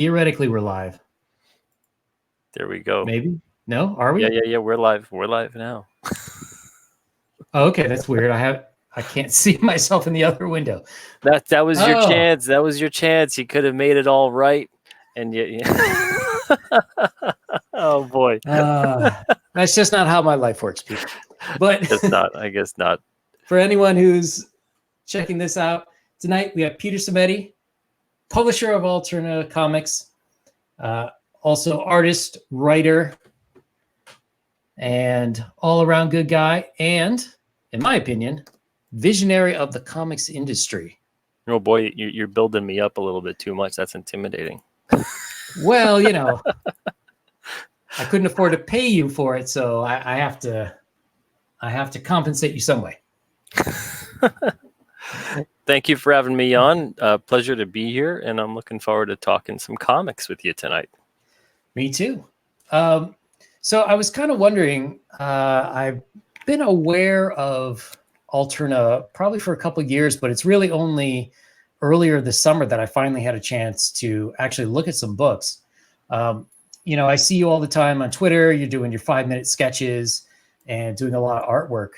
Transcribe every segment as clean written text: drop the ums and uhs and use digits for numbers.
Theoretically, we're live. There we go. Maybe? No? Are we? Yeah. We're live. We're live now. Oh, okay, that's weird. I can't see myself in the other window. That was your Oh. chance. That was your chance. You could have made it all right, and yet. Oh boy. That's just not how my life works, people. But It's not. I guess not. For anyone who's checking this out, tonight we have Peter Simeti, publisher of Alterna Comics, also artist, writer, and all-around good guy, and, in my opinion, visionary of the comics industry. Oh boy, you're building me up a little bit too much. That's intimidating. Well, I couldn't afford to pay you for it, so I have to compensate you some way. Thank you for having me on. Pleasure to be here, and I'm looking forward to talking some comics with you tonight. Me too. So I was kind of wondering, I've been aware of Alterna probably for a couple of years, but it's really only earlier this summer that I finally had a chance to actually look at some books. I see you all the time on Twitter. You're doing your 5-minute sketches and doing a lot of artwork.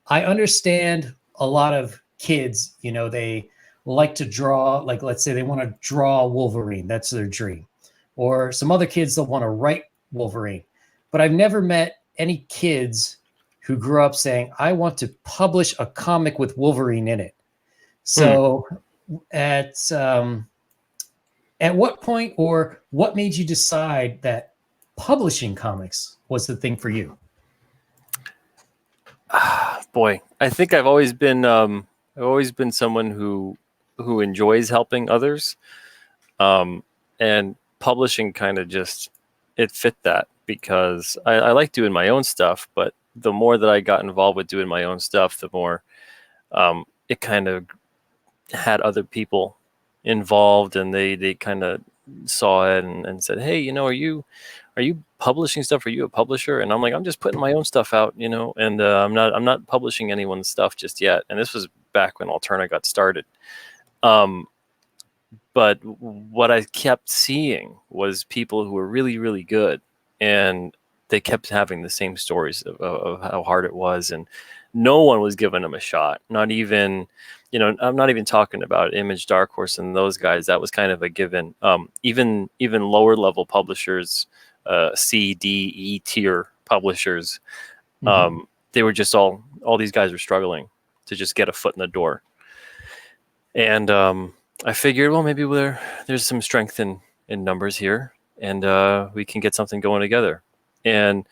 I understand a lot of kids, they like to draw, like, let's say they want to draw Wolverine. That's their dream. Or some other kids that want to write Wolverine. But I've never met any kids who grew up saying, I want to publish a comic with Wolverine in it. So at what point or what made you decide that publishing comics was the thing for you? Boy, I think I've always been someone who enjoys helping others, and publishing kind of just it fit that because I like doing my own stuff, but the more that I got involved with doing my own stuff, the more it kind of had other people involved, and they kind of saw it and said, hey, are you publishing stuff? Are you a publisher? And I'm like, I'm just putting my own stuff out, and I'm not publishing anyone's stuff just yet. And this was back when Alterna got started. But what I kept seeing was people who were really, really good, and they kept having the same stories of how hard it was, and no one was giving them a shot. Not even, I'm not even talking about Image, Dark Horse, and those guys. That was kind of a given. Even lower level publishers, C, D, E tier publishers, they were just all these guys were struggling to just get a foot in the door. And I figured, well, maybe there's some strength in numbers here, and we can get something going together. And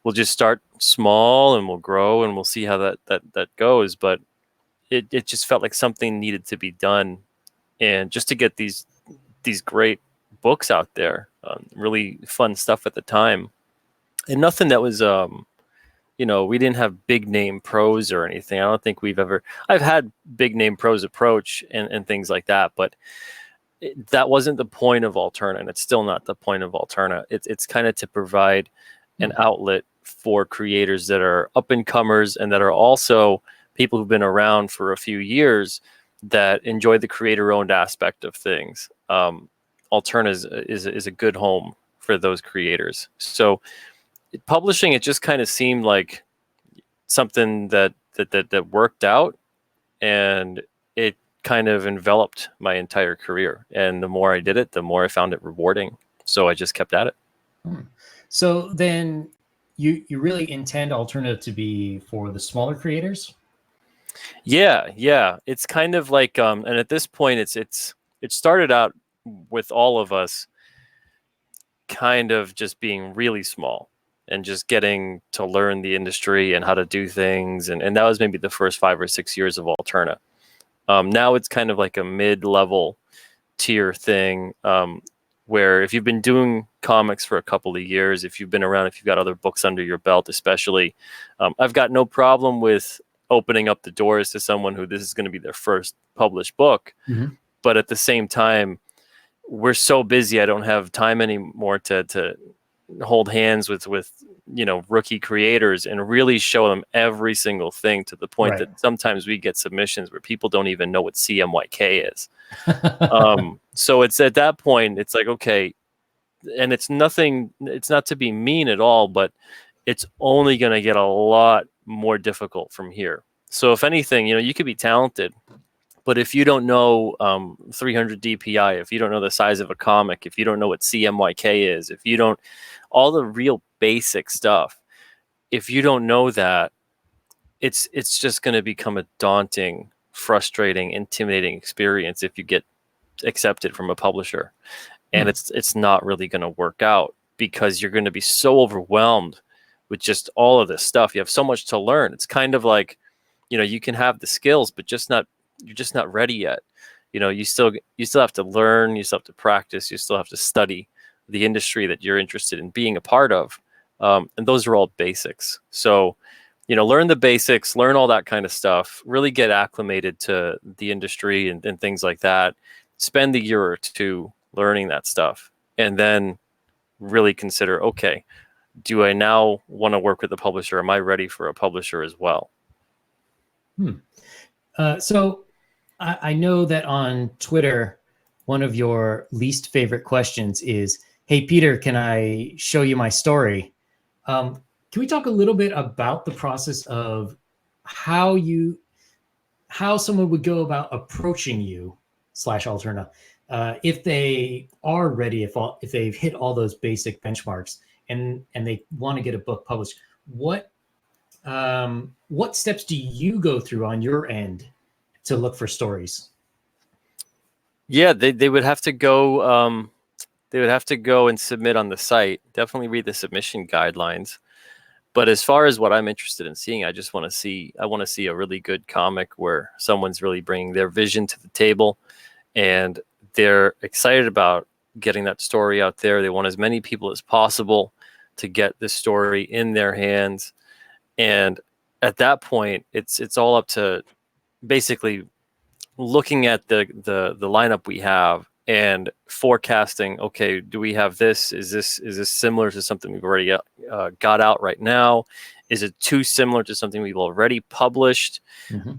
we'll just start small, and we'll grow, and we'll see how that goes. But it just felt like something needed to be done, and just to get these great books out there, really fun stuff at the time, and nothing that was we didn't have big name pros or anything. I don't think I've had big name pros approach and things like that, but that wasn't the point of Alterna, and it's still not the point of Alterna. It's kind of to provide an outlet for creators that are up and comers and that are also people who've been around for a few years that enjoy the creator owned aspect of things. Alterna is a good home for those creators. So publishing, it just kind of seemed like something that worked out, and it kind of enveloped my entire career. And the more I did it, the more I found it rewarding. So I just kept at it. So then you really intend Alterna to be for the smaller creators? Yeah. It's kind of like, and at this point, it started out with all of us kind of just being really small and just getting to learn the industry and how to do things. And that was maybe the first 5 or 6 years of Alterna. Now it's kind of like a mid-level tier thing, where if you've been doing comics for a couple of years, if you've been around, if you've got other books under your belt, especially, I've got no problem with opening up the doors to someone who this is going to be their first published book. Mm-hmm. But at the same time, we're so busy, I don't have time anymore to hold hands with rookie creators and really show them every single thing, to the point Right. that sometimes we get submissions where people don't even know what CMYK is. So it's at that point, it's like, okay, and it's not to be mean at all, but it's only going to get a lot more difficult from here. So if anything, you could be talented, but if you don't know 300 DPI, if you don't know the size of a comic, if you don't know what CMYK is, if you don't, all the real basic stuff, if you don't know that, it's just going to become a daunting, frustrating, intimidating experience if you get accepted from a publisher. And it's not really going to work out, because you're going to be so overwhelmed with just all of this stuff. You have so much to learn. It's kind of like, you can have the skills, but you're just not ready yet. You still have to learn, you still have to practice, you still have to study the industry that you're interested in being a part of. And those are all basics. So, learn the basics, learn all that kind of stuff, really get acclimated to the industry and things like that. Spend a year or two learning that stuff, and then really consider, okay, do I now want to work with a publisher? Am I ready for a publisher as well? So I know that on Twitter, one of your least favorite questions is, "Hey, Peter, can I show you my story?" Can we talk a little bit about the process of how someone would go about approaching you /Alterna if they are ready, if they've hit all those basic benchmarks and they want to get a book published? What steps do you go through on your end to look for stories? Yeah, they would have to go. They would have to go and submit on the site. Definitely read the submission guidelines. But as far as what I'm interested in seeing, I want to see a really good comic where someone's really bringing their vision to the table, and they're excited about getting that story out there. They want as many people as possible to get this story in their hands. And at that point, it's all up to basically looking at the lineup we have and forecasting, okay, do we have this? Is this similar to something we've already got out right now? Is it too similar to something we've already published?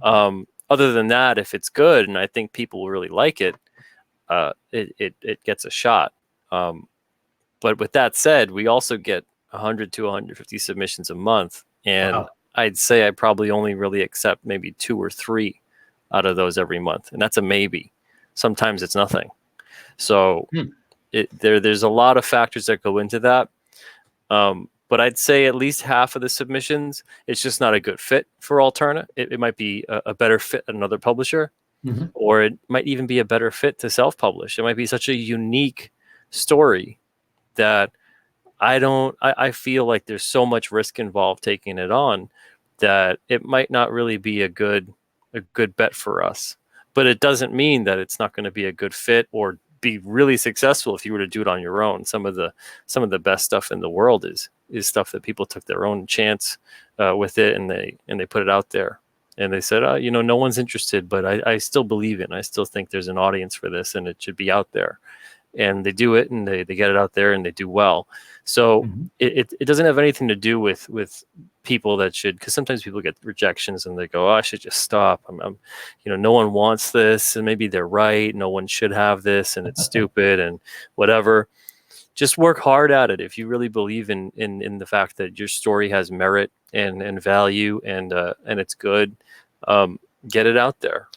Other than that, if it's good and I think people will really like it, it gets a shot. But with that said, we also get 100 to 150 submissions a month, and Wow. I'd say I probably only really accept maybe 2 or 3 out of those every month, and that's a maybe. Sometimes it's nothing. So there's a lot of factors that go into that. But I'd say at least half of the submissions, it's just not a good fit for Alterna. It might be a better fit at another publisher, or it might even be a better fit to self-publish. It might be such a unique story that I feel like there's so much risk involved taking it on that it might not really be a good bet for us. But it doesn't mean that it's not going to be a good fit or be really successful if you were to do it on your own. Some of the best stuff in the world is stuff that people took their own chance with it, and they put it out there, and they said, no one's interested, but I still believe it, and I still think there's an audience for this, and it should be out there. And they do it, and they get it out there, and they do well. So it doesn't have anything to do with people that should, because sometimes people get rejections and they go, I should just stop. I'm no one wants this, and maybe they're right. No one should have this, and it's stupid and whatever. Just work hard at it. If you really believe in the fact that your story has merit and value and it's good, get it out there.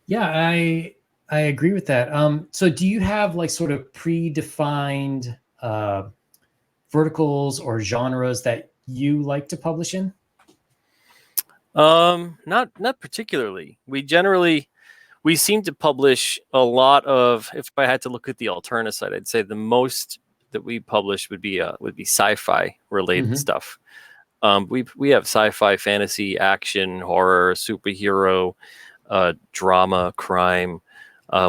Yeah, I agree with that. So do you have like sort of predefined verticals or genres that you like to publish in? Not particularly. We seem to publish a lot of, if I had to look at the Alterna side, I'd say the most that we publish would be sci-fi related stuff. We have sci-fi, fantasy, action, horror, superhero, drama, crime.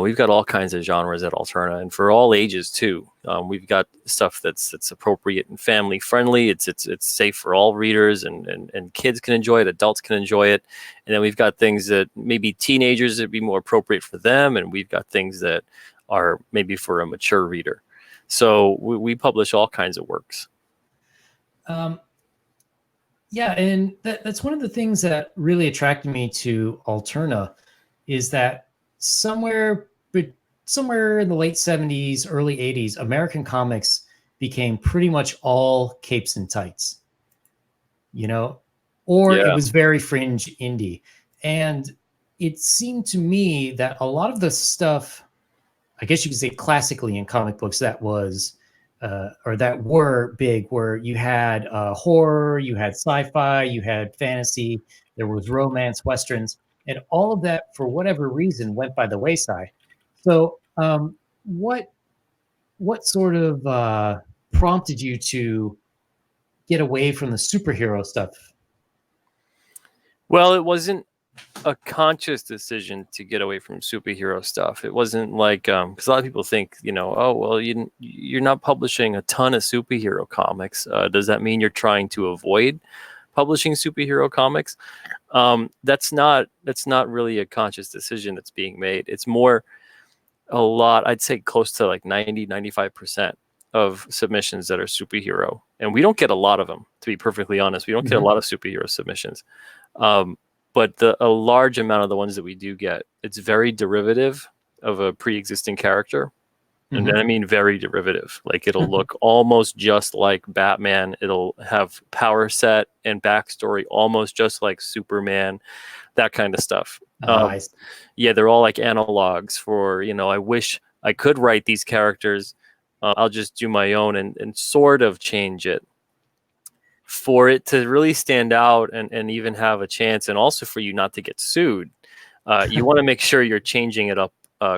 We've got all kinds of genres at Alterna, and for all ages too. We've got stuff that's appropriate and family friendly. It's safe for all readers, and kids can enjoy it, adults can enjoy it. And then we've got things that maybe teenagers would be more appropriate for them, and we've got things that are maybe for a mature reader. So we publish all kinds of works. Um, yeah, and that's one of the things that really attracted me to Alterna, is that somewhere somewhere in the late 70s, early 80s, American comics became pretty much all capes and tights, you know, or it Yeah. was very fringe indie. And it seemed to me that a lot of the stuff, I guess you could say classically in comic books, that was or that were big, where you had horror, you had sci-fi, you had fantasy, there was romance, westerns, and all of that, for whatever reason, went by the wayside. So, what sort of prompted you to get away from the superhero stuff? Well, it wasn't a conscious decision to get away from superhero stuff. It wasn't like because a lot of people think, oh well, you're not publishing a ton of superhero comics. Does that mean you're trying to avoid publishing superhero comics? That's not really a conscious decision that's being made. It's more a lot, I'd say close to like 90-95% of submissions that are superhero, and we don't get a lot of them, to be perfectly honest. We don't get a lot of superhero submissions. But a large amount of the ones that we do get, it's very derivative of a pre-existing character. And then I mean very derivative. Like it'll look almost just like Batman. It'll have power set and backstory almost just like Superman, that kind of stuff. Yeah, they're all like analogs for, I wish I could write these characters. I'll just do my own and sort of change it for it to really stand out and even have a chance, and also for you not to get sued. You want to make sure you're changing it up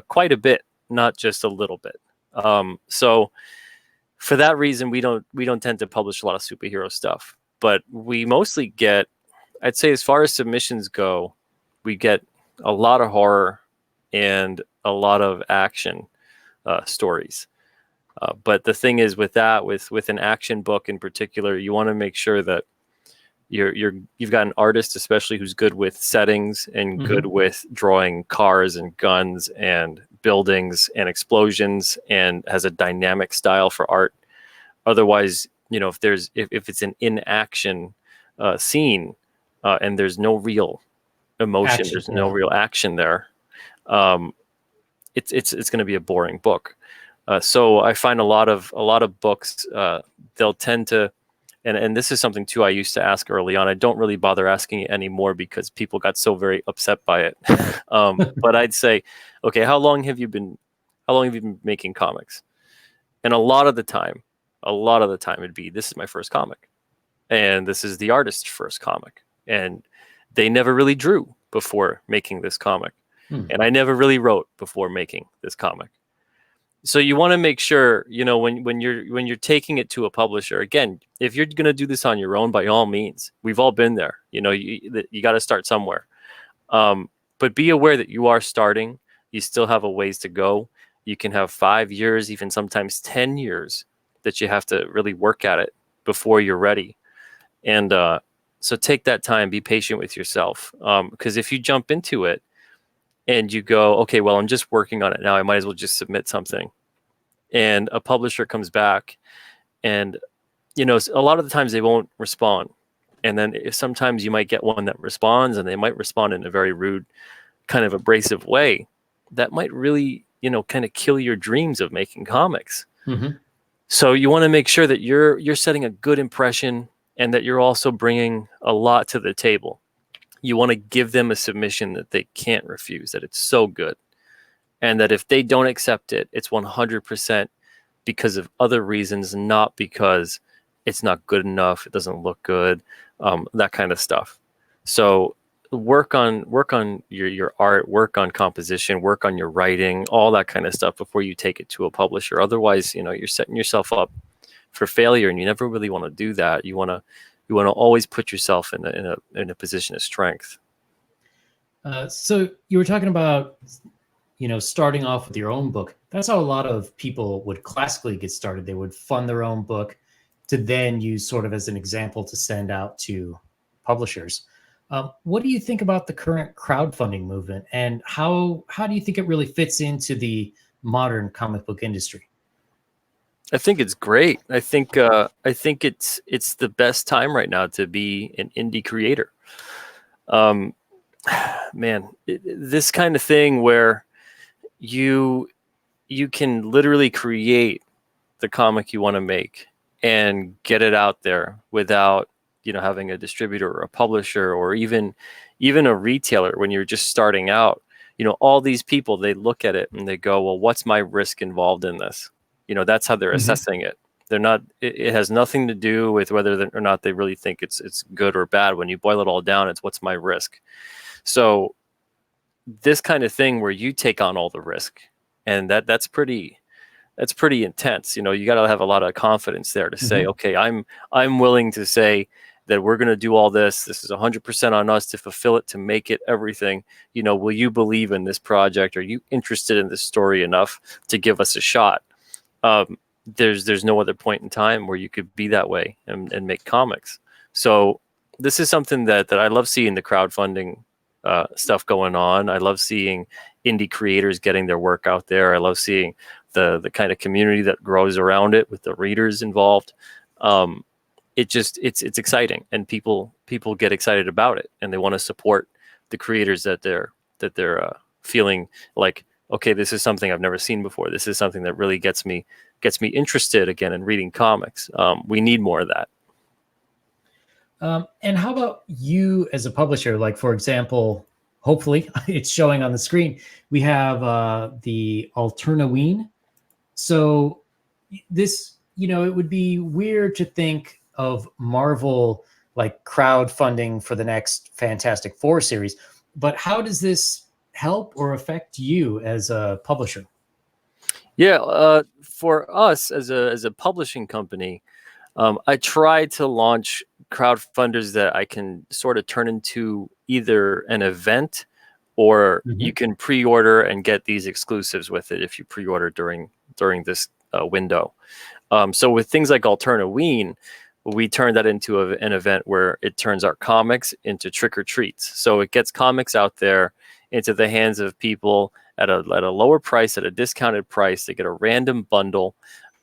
quite a bit, not just a little bit. So for that reason, we don't tend to publish a lot of superhero stuff, but we mostly get, I'd say as far as submissions go, we get a lot of horror and a lot of action stories. But the thing is with that, with an action book in particular, you want to make sure that you've got an artist, especially who's good with settings and good with drawing cars and guns and buildings and explosions and has a dynamic style for art. Otherwise, if it's an in-action scene and there's no real emotion, there's no real action there, it's going to be a boring book. So I find a lot of books, they'll tend to, and this is something too I used to ask early on. I don't really bother asking it anymore because people got so very upset by it. But I'd say, okay, how long have you been making comics? And a lot of the time it'd be, this is my first comic, and this is the artist's first comic, and they never really drew before making this comic, and I never really wrote before making this comic. So you want to make sure, when you're taking it to a publisher, again, if you're going to do this on your own, by all means, we've all been there. You got to start somewhere. But be aware that you are starting. You still have a ways to go. You can have 5 years, even sometimes 10 years that you have to really work at it before you're ready. And so take that time, be patient with yourself. Because if you jump into it and you go, okay, well, I'm just working on it now, I might as well just submit something. And a publisher comes back and, a lot of the times they won't respond. And then sometimes you might get one that responds, and they might respond in a very rude, kind of abrasive way that might really, kind of kill your dreams of making comics. So you want to make sure that you're setting a good impression and that you're also bringing a lot to the table. You want to give them a submission that they can't refuse, that it's so good. And that if they don't accept it, it's 100% because of other reasons, not because it's not good enough, it doesn't look good, that kind of stuff. So work on your art, work on composition, work on your writing, all that kind of stuff before you take it to a publisher. Otherwise, you're setting yourself up for failure, and you never really want to do that. You want to always put yourself in a position of strength. So you were talking about, starting off with your own book. That's how a lot of people would classically get started. They would fund their own book to then use sort of as an example to send out to publishers. What do you think about the current crowdfunding movement, and how do you think it really fits into the modern comic book industry? I think it's great. I think it's the best time right now to be an indie creator. Um, man, this kind of thing where you you can literally create the comic you want to make and get it out there without, having a distributor or a publisher or even a retailer. When you're just starting out, all these people, they look at it and they go, well, what's my risk involved in this? That's how they're Hmm. assessing it. They're not, it has nothing to do with whether or not they really think it's good or bad. When you boil it all down, it's what's my risk. So this kind of thing where you take on all the risk, and that's pretty intense. You got to have a lot of confidence there to say, Hmm. okay, I'm willing to say that we're going to do all this. This is 100% on us to fulfill it, to make it everything. Will you believe in this project? Are you interested in this story enough to give us a shot? There's no other point in time where you could be that way and make comics. So this is something that I love seeing, the crowdfunding stuff going on. I love seeing indie creators getting their work out there. I love seeing the kind of community that grows around it with the readers involved. It's exciting, and people get excited about it, and they want to support the creators that they're feeling like, okay, this is something I've never seen before. This is something that really gets me interested again in reading comics. We need more of that. And how about you as a publisher? Like, for example, hopefully it's showing on the screen. We have the Alternaween. So this, it would be weird to think of Marvel like crowdfunding for the next Fantastic Four series, but how does this help or affect you as a publisher? Yeah, for us as a publishing company, I try to launch crowdfunders that I can sort of turn into either an event, or you Hmm. can pre-order and get these exclusives with it if you pre-order during this window. So with things like Alternaween, we turn that into an event where it turns our comics into trick or treats. So it gets comics out there into the hands of people at a lower price, at a discounted price. They get a random bundle,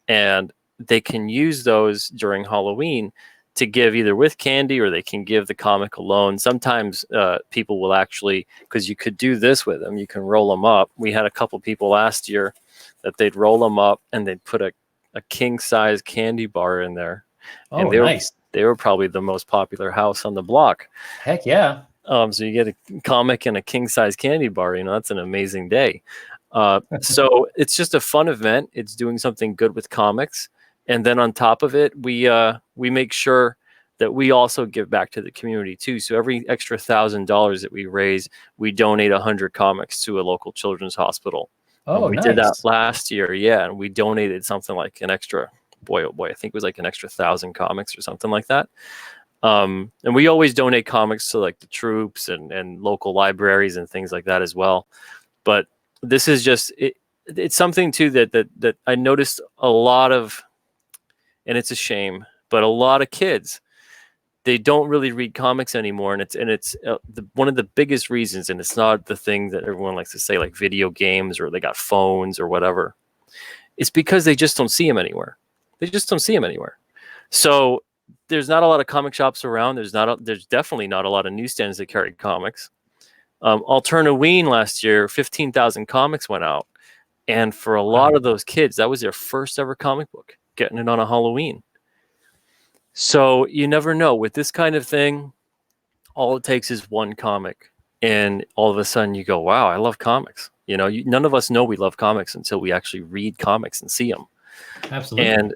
and they can use those during Halloween to give either with candy, or they can give the comic alone. Sometimes people will actually, because you could do this with them, you can roll them up. We had a couple people last year that they'd roll them up and they'd put a king size candy bar in there, and Oh, they were nice. they were probably the most popular house on the block. Heck yeah. So you get a comic and a king size candy bar. That's an amazing day. So it's just a fun event. It's doing something good with comics, and then on top of it, we make sure that we also give back to the community too. So every extra $1,000 that we raise, we donate 100 comics to a local children's hospital. Oh, We did that nice. last year, yeah, and we donated something like an extra, boy, oh boy, I think it was like an extra 1,000 comics or something like that. And we always donate comics to like the troops and local libraries and things like that as well. But this is just it's something too that I noticed a lot of, and it's a shame, but a lot of kids, they don't really read comics anymore, and it's one of the biggest reasons. And it's not the thing that everyone likes to say, like video games or they got phones or whatever. It's because they just don't see them anywhere. They just don't see them anywhere. So there's not a lot of comic shops around. There's definitely not a lot of newsstands that carry comics. Alternaween last year, 15,000 comics went out, and for a lot Wow. of those kids, that was their first ever comic book, getting it on a Halloween. So you never know with this kind of thing. All it takes is one comic, and all of a sudden you go, "Wow, I love comics." None of us know we love comics until we actually read comics and see them. Absolutely. And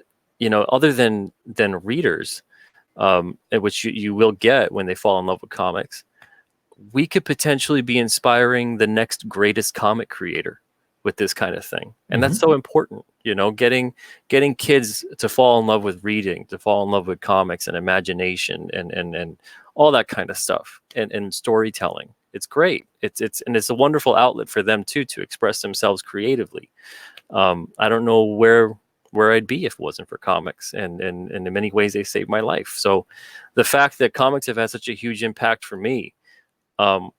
other than readers, which you will get when they fall in love with comics, we could potentially be inspiring the next greatest comic creator with this kind of thing. And that's Hmm. so important, getting kids to fall in love with reading, to fall in love with comics and imagination and all that kind of stuff, and storytelling. It's great. It's a wonderful outlet for them too, to express themselves creatively. I don't know where I'd be if it wasn't for comics, and in many ways they saved my life. So the fact that comics have had such a huge impact for me, um,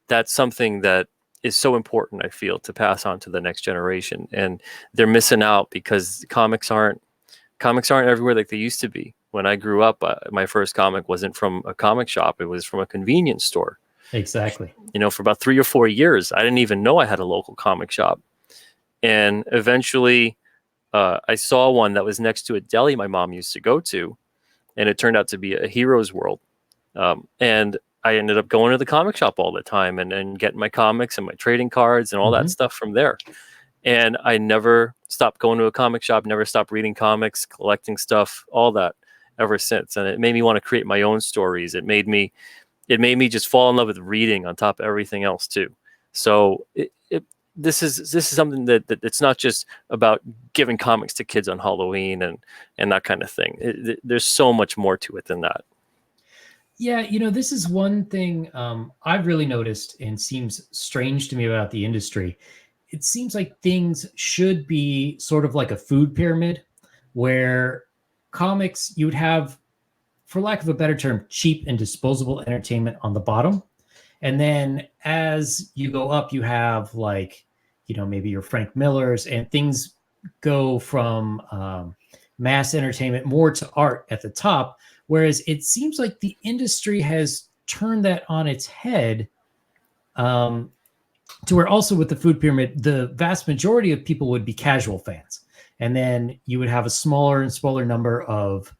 that's something that is so important, I feel, to pass on to the next generation. And they're missing out because comics aren't Comics aren't everywhere like they used to be. When I grew up, my first comic wasn't from a comic shop. It was from a convenience store. Exactly. For about 3 or 4 years, I didn't even know I had a local comic shop. And eventually, I saw one that was next to a deli my mom used to go to, and it turned out to be a Heroes World. And I ended up going to the comic shop all the time and getting my comics and my trading cards and all that stuff from there. And I never stopped going to a comic shop, never stopped reading comics, collecting stuff, all that ever since. And it made me want to create my own stories. It made me just fall in love with reading on top of everything else too. So this is something that it's not just about giving comics to kids on Halloween and that kind of thing. There's so much more to it than that. Yeah, this is one thing I've really noticed and seems strange to me about the industry. It seems like things should be sort of like a food pyramid where comics, you would have, for lack of a better term, cheap and disposable entertainment on the bottom. And then as you go up, you have like, maybe your Frank Millers, and things go from mass entertainment more to art at the top. Whereas it seems like the industry has turned that on its head, to where also with the food pyramid, the vast majority of people would be casual fans. And then you would have a smaller and smaller number of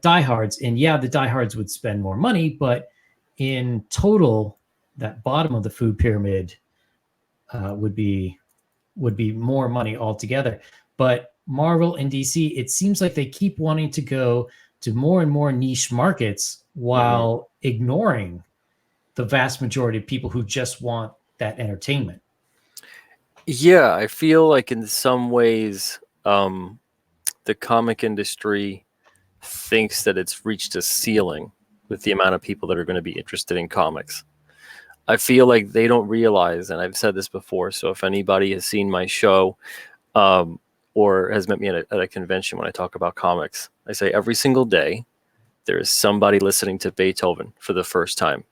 diehards. And yeah, the diehards would spend more money, but in total, that bottom of the food pyramid would be more money altogether. But Marvel and DC, it seems like they keep wanting to go to more and more niche markets while ignoring the vast majority of people who just want that entertainment. Yeah, I feel like in some ways, the comic industry thinks that it's reached a ceiling with the amount of people that are going to be interested in comics. I feel like they don't realize, and I've said this before, so if anybody has seen my show or has met me at a convention when I talk about comics, I say every single day there is somebody listening to Beethoven for the first time.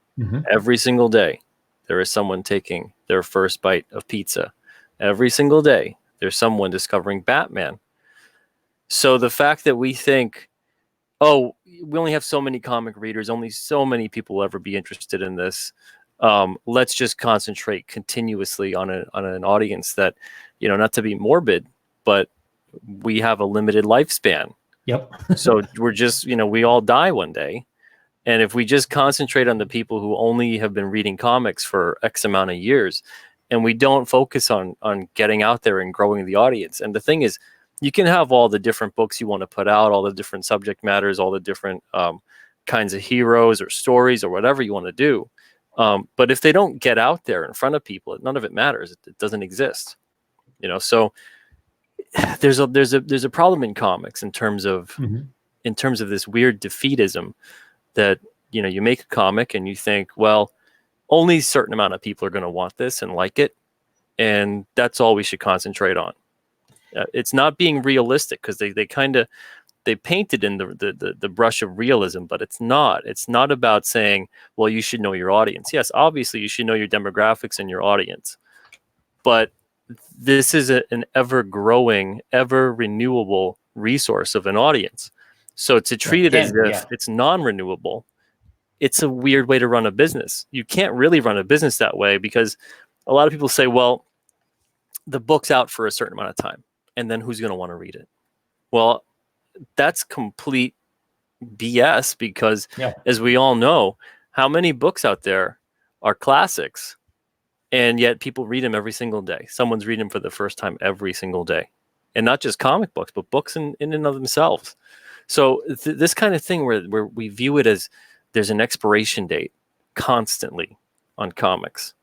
Every single day there is someone taking their first bite of pizza. Every single day there's someone discovering Batman. So the fact that we think, oh, we only have so many comic readers, only so many people will ever be interested in this. Let's just concentrate continuously on an audience that, not to be morbid, but we have a limited lifespan. Yep. So we're just, we all die one day. And if we just concentrate on the people who only have been reading comics for X amount of years, and we don't focus on getting out there and growing the audience. And the thing is, you can have all the different books you want to put out, all the different subject matters, all the different kinds of heroes or stories or whatever you want to do. But if they don't get out there in front of people, none of it matters. It doesn't exist. So there's a problem in comics in terms of this weird defeatism that, you make a comic and you think, well, only a certain amount of people are going to want this and like it. And that's all we should concentrate on. It's not being realistic because they painted in the brush of realism, but it's not. It's not about saying, well, you should know your audience. Yes, obviously you should know your demographics and your audience. But this is an ever-growing, ever-renewable resource of an audience. So to treat it as if it's non-renewable, it's a weird way to run a business. You can't really run a business that way because a lot of people say, well, the book's out for a certain amount of time, and then who's going to want to read it? Well, that's complete BS because, as we all know, how many books out there are classics, and yet people read them every single day. Someone's reading them for the first time every single day, and not just comic books, but books in and of themselves. So this kind of thing where we view it as there's an expiration date constantly on comics,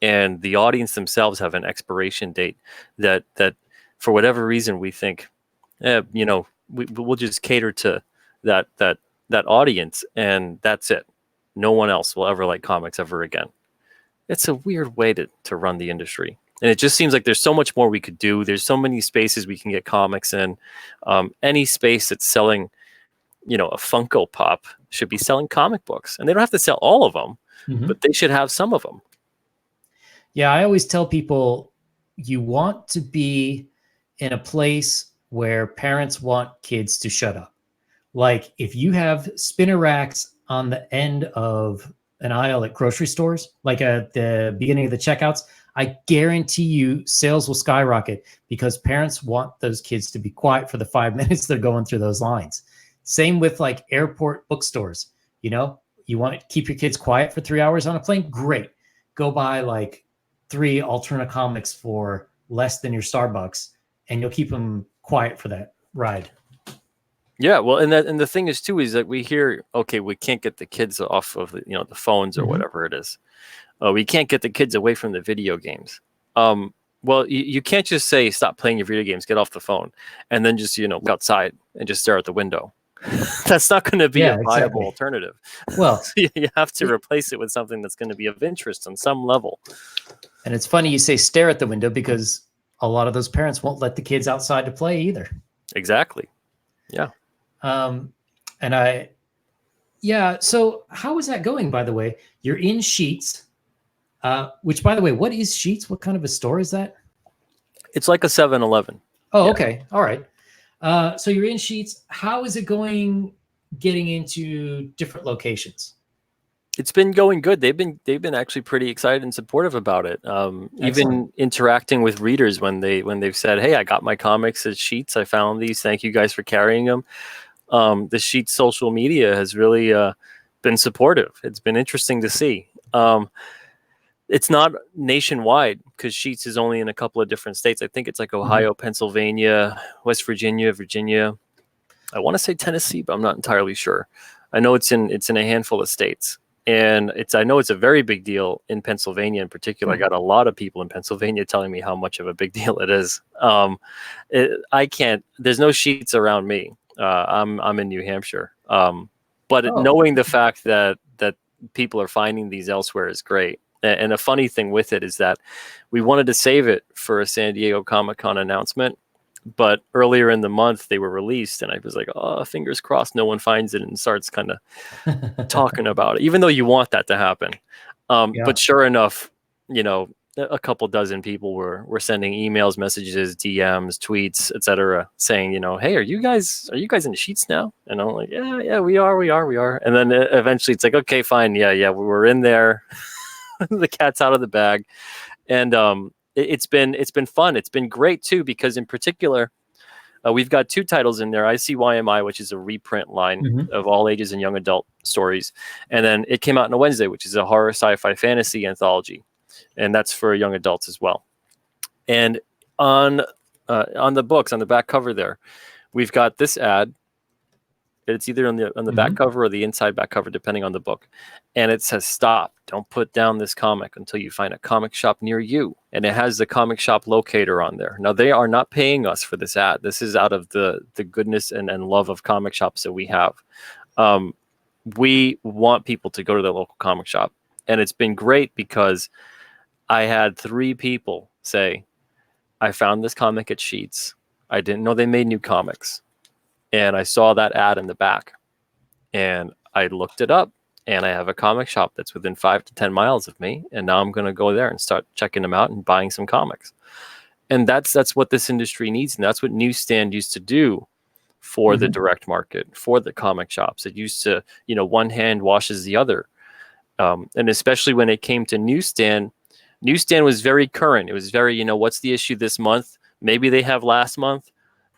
and the audience themselves have an expiration date that for whatever reason we think, we'll just cater to that audience, and that's it. No one else will ever like comics ever again. It's a weird way to run the industry. And it just seems like there's so much more we could do. There's so many spaces we can get comics in. Any space that's selling, a Funko Pop should be selling comic books. And they don't have to sell all of them, but they should have some of them. Yeah, I always tell people you want to be in a place where parents want kids to shut up. Like if you have spinner racks on the end of an aisle at grocery stores, like at the beginning of the checkouts, I guarantee you sales will skyrocket because parents want those kids to be quiet for the 5 minutes they're going through those lines. Same with like airport bookstores. You know, you want to keep your kids quiet for 3 hours on a plane? Great. Go buy like 3 Alterna comics for less than your Starbucks, and you'll keep them quiet for that ride. Yeah, well, and the thing is too is that we hear, okay, we can't get the kids off of the phones or whatever it is. We can't get the kids away from the video games. Well, you can't just say stop playing your video games, get off the phone, and then just go outside and just stare out the window. That's not going to be a viable alternative. Well, so you have to replace it with something that's going to be of interest on some level. And it's funny you say stare at the window because a lot of those parents won't let the kids outside to play either. Exactly. Yeah. So how is that going, by the way? You're in Sheets, which, by the way, what is Sheets? What kind of a store is that? It's like a 7-Eleven. Oh, yeah. Okay. All right. So you're in Sheets. How is it going getting into different locations? It's been going good. They've been actually pretty excited and supportive about it. Even interacting with readers when they've said, "Hey, I got my comics at Sheets. I found these. Thank you guys for carrying them." The Sheets social media has really been supportive. It's been interesting to see. It's not nationwide because Sheets is only in a couple of different states. I think it's like Ohio, Pennsylvania, West Virginia, Virginia. I want to say Tennessee, but I'm not entirely sure. I know it's in a handful of states. And I know it's a very big deal in Pennsylvania in particular. I got a lot of people in Pennsylvania telling me how much of a big deal it is. There's no Sheets around me. I'm in New Hampshire. Knowing the fact that people are finding these elsewhere is great. And a funny thing with it is that we wanted to save it for a San Diego Comic-Con announcement. But earlier in the month, they were released, and I was like, oh, fingers crossed no one finds it and starts kind of talking about it, even though you want that to happen. But sure enough, a couple dozen people were sending emails, messages, DMs, tweets, etc., saying, hey, are you guys in Sheets now? And I'm like, yeah, we are. And then eventually it's like, okay, fine. Yeah, we're in there. The cat's out of the bag. And it's been fun. It's been great too, because in particular, we've got 2 titles in there. ICYMI, which is a reprint line of all ages and young adult stories. And then It Came Out on a Wednesday, which is a horror, sci-fi, fantasy anthology. And that's for young adults as well. And on the books, on the back cover there, we've got this ad. It's either on the back cover or the inside back cover, depending on the book. And it says, "Stop. Don't put down this comic until you find a comic shop near you." And it has the comic shop locator on there. Now, they are not paying us for this ad. This is out of the goodness and love of comic shops that we have. We want people to go to their local comic shop. And it's been great because I had 3 people say, "I found this comic at Sheets. I didn't know they made new comics. And I saw that ad in the back, and I looked it up, and I have a comic shop that's within 5 to 10 miles of me. And now I'm going to go there and start checking them out and buying some comics." And that's what this industry needs. And that's what Newsstand used to do for the direct market, for the comic shops. It used to, one hand washes the other. And especially when it came to Newsstand was very current. It was very, what's the issue this month? Maybe they have last month.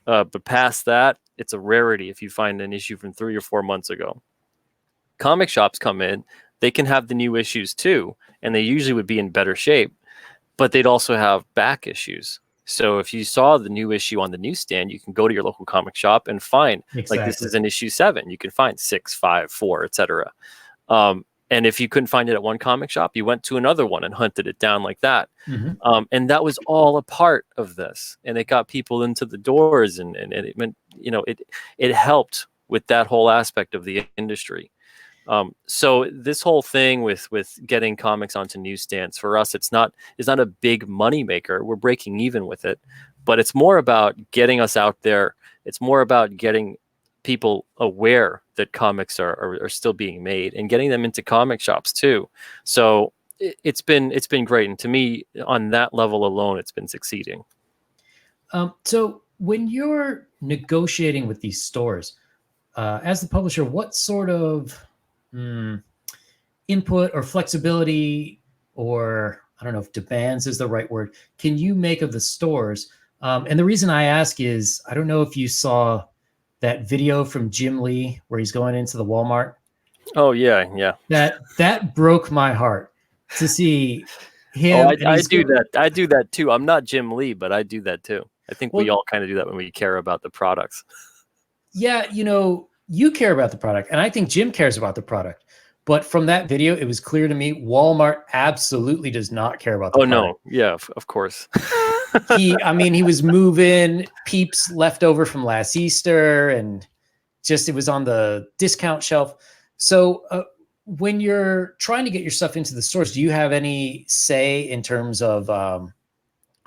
But past that, it's a rarity if you find an issue from 3 or 4 months ago. Comic shops come in, they can have the new issues too, and they usually would be in better shape, but they'd also have back issues. So if you saw the new issue on the newsstand, you can go to your local comic shop and find, like, this is an issue 7. You can find 6, 5, 4, etc. And if you couldn't find it at one comic shop, you went to another one and hunted it down like that. And that was all a part of this. And it got people into the doors, and it meant, it helped with that whole aspect of the industry. So this whole thing with getting comics onto newsstands, for us, it's not a big money maker. We're breaking even with it, but it's more about getting us out there. It's more about getting people aware that comics are still being made and getting them into comic shops too. So it's been great. And to me, on that level alone, it's been succeeding. So when you're negotiating with these stores, as the publisher, what sort of input or flexibility, or I don't know if demands is the right word, can you make of the stores? And the reason I ask is I don't know if you saw that video from Jim Lee where he's going into the Walmart. Oh yeah, yeah. That broke my heart to see Oh, him, and I he's do going. that. I do that too. I'm not Jim Lee, but I do that too. I think we Well, all kind of do that when we care about the products. yeah, you care about the product, and I think Jim cares about the product. But from that video, it was clear to me Walmart absolutely does not care about the Oh product. no, yeah, of course. He was moving Peeps left over from last Easter, and just it was on the discount shelf. So when you're trying to get your stuff into the stores, do you have any say in terms of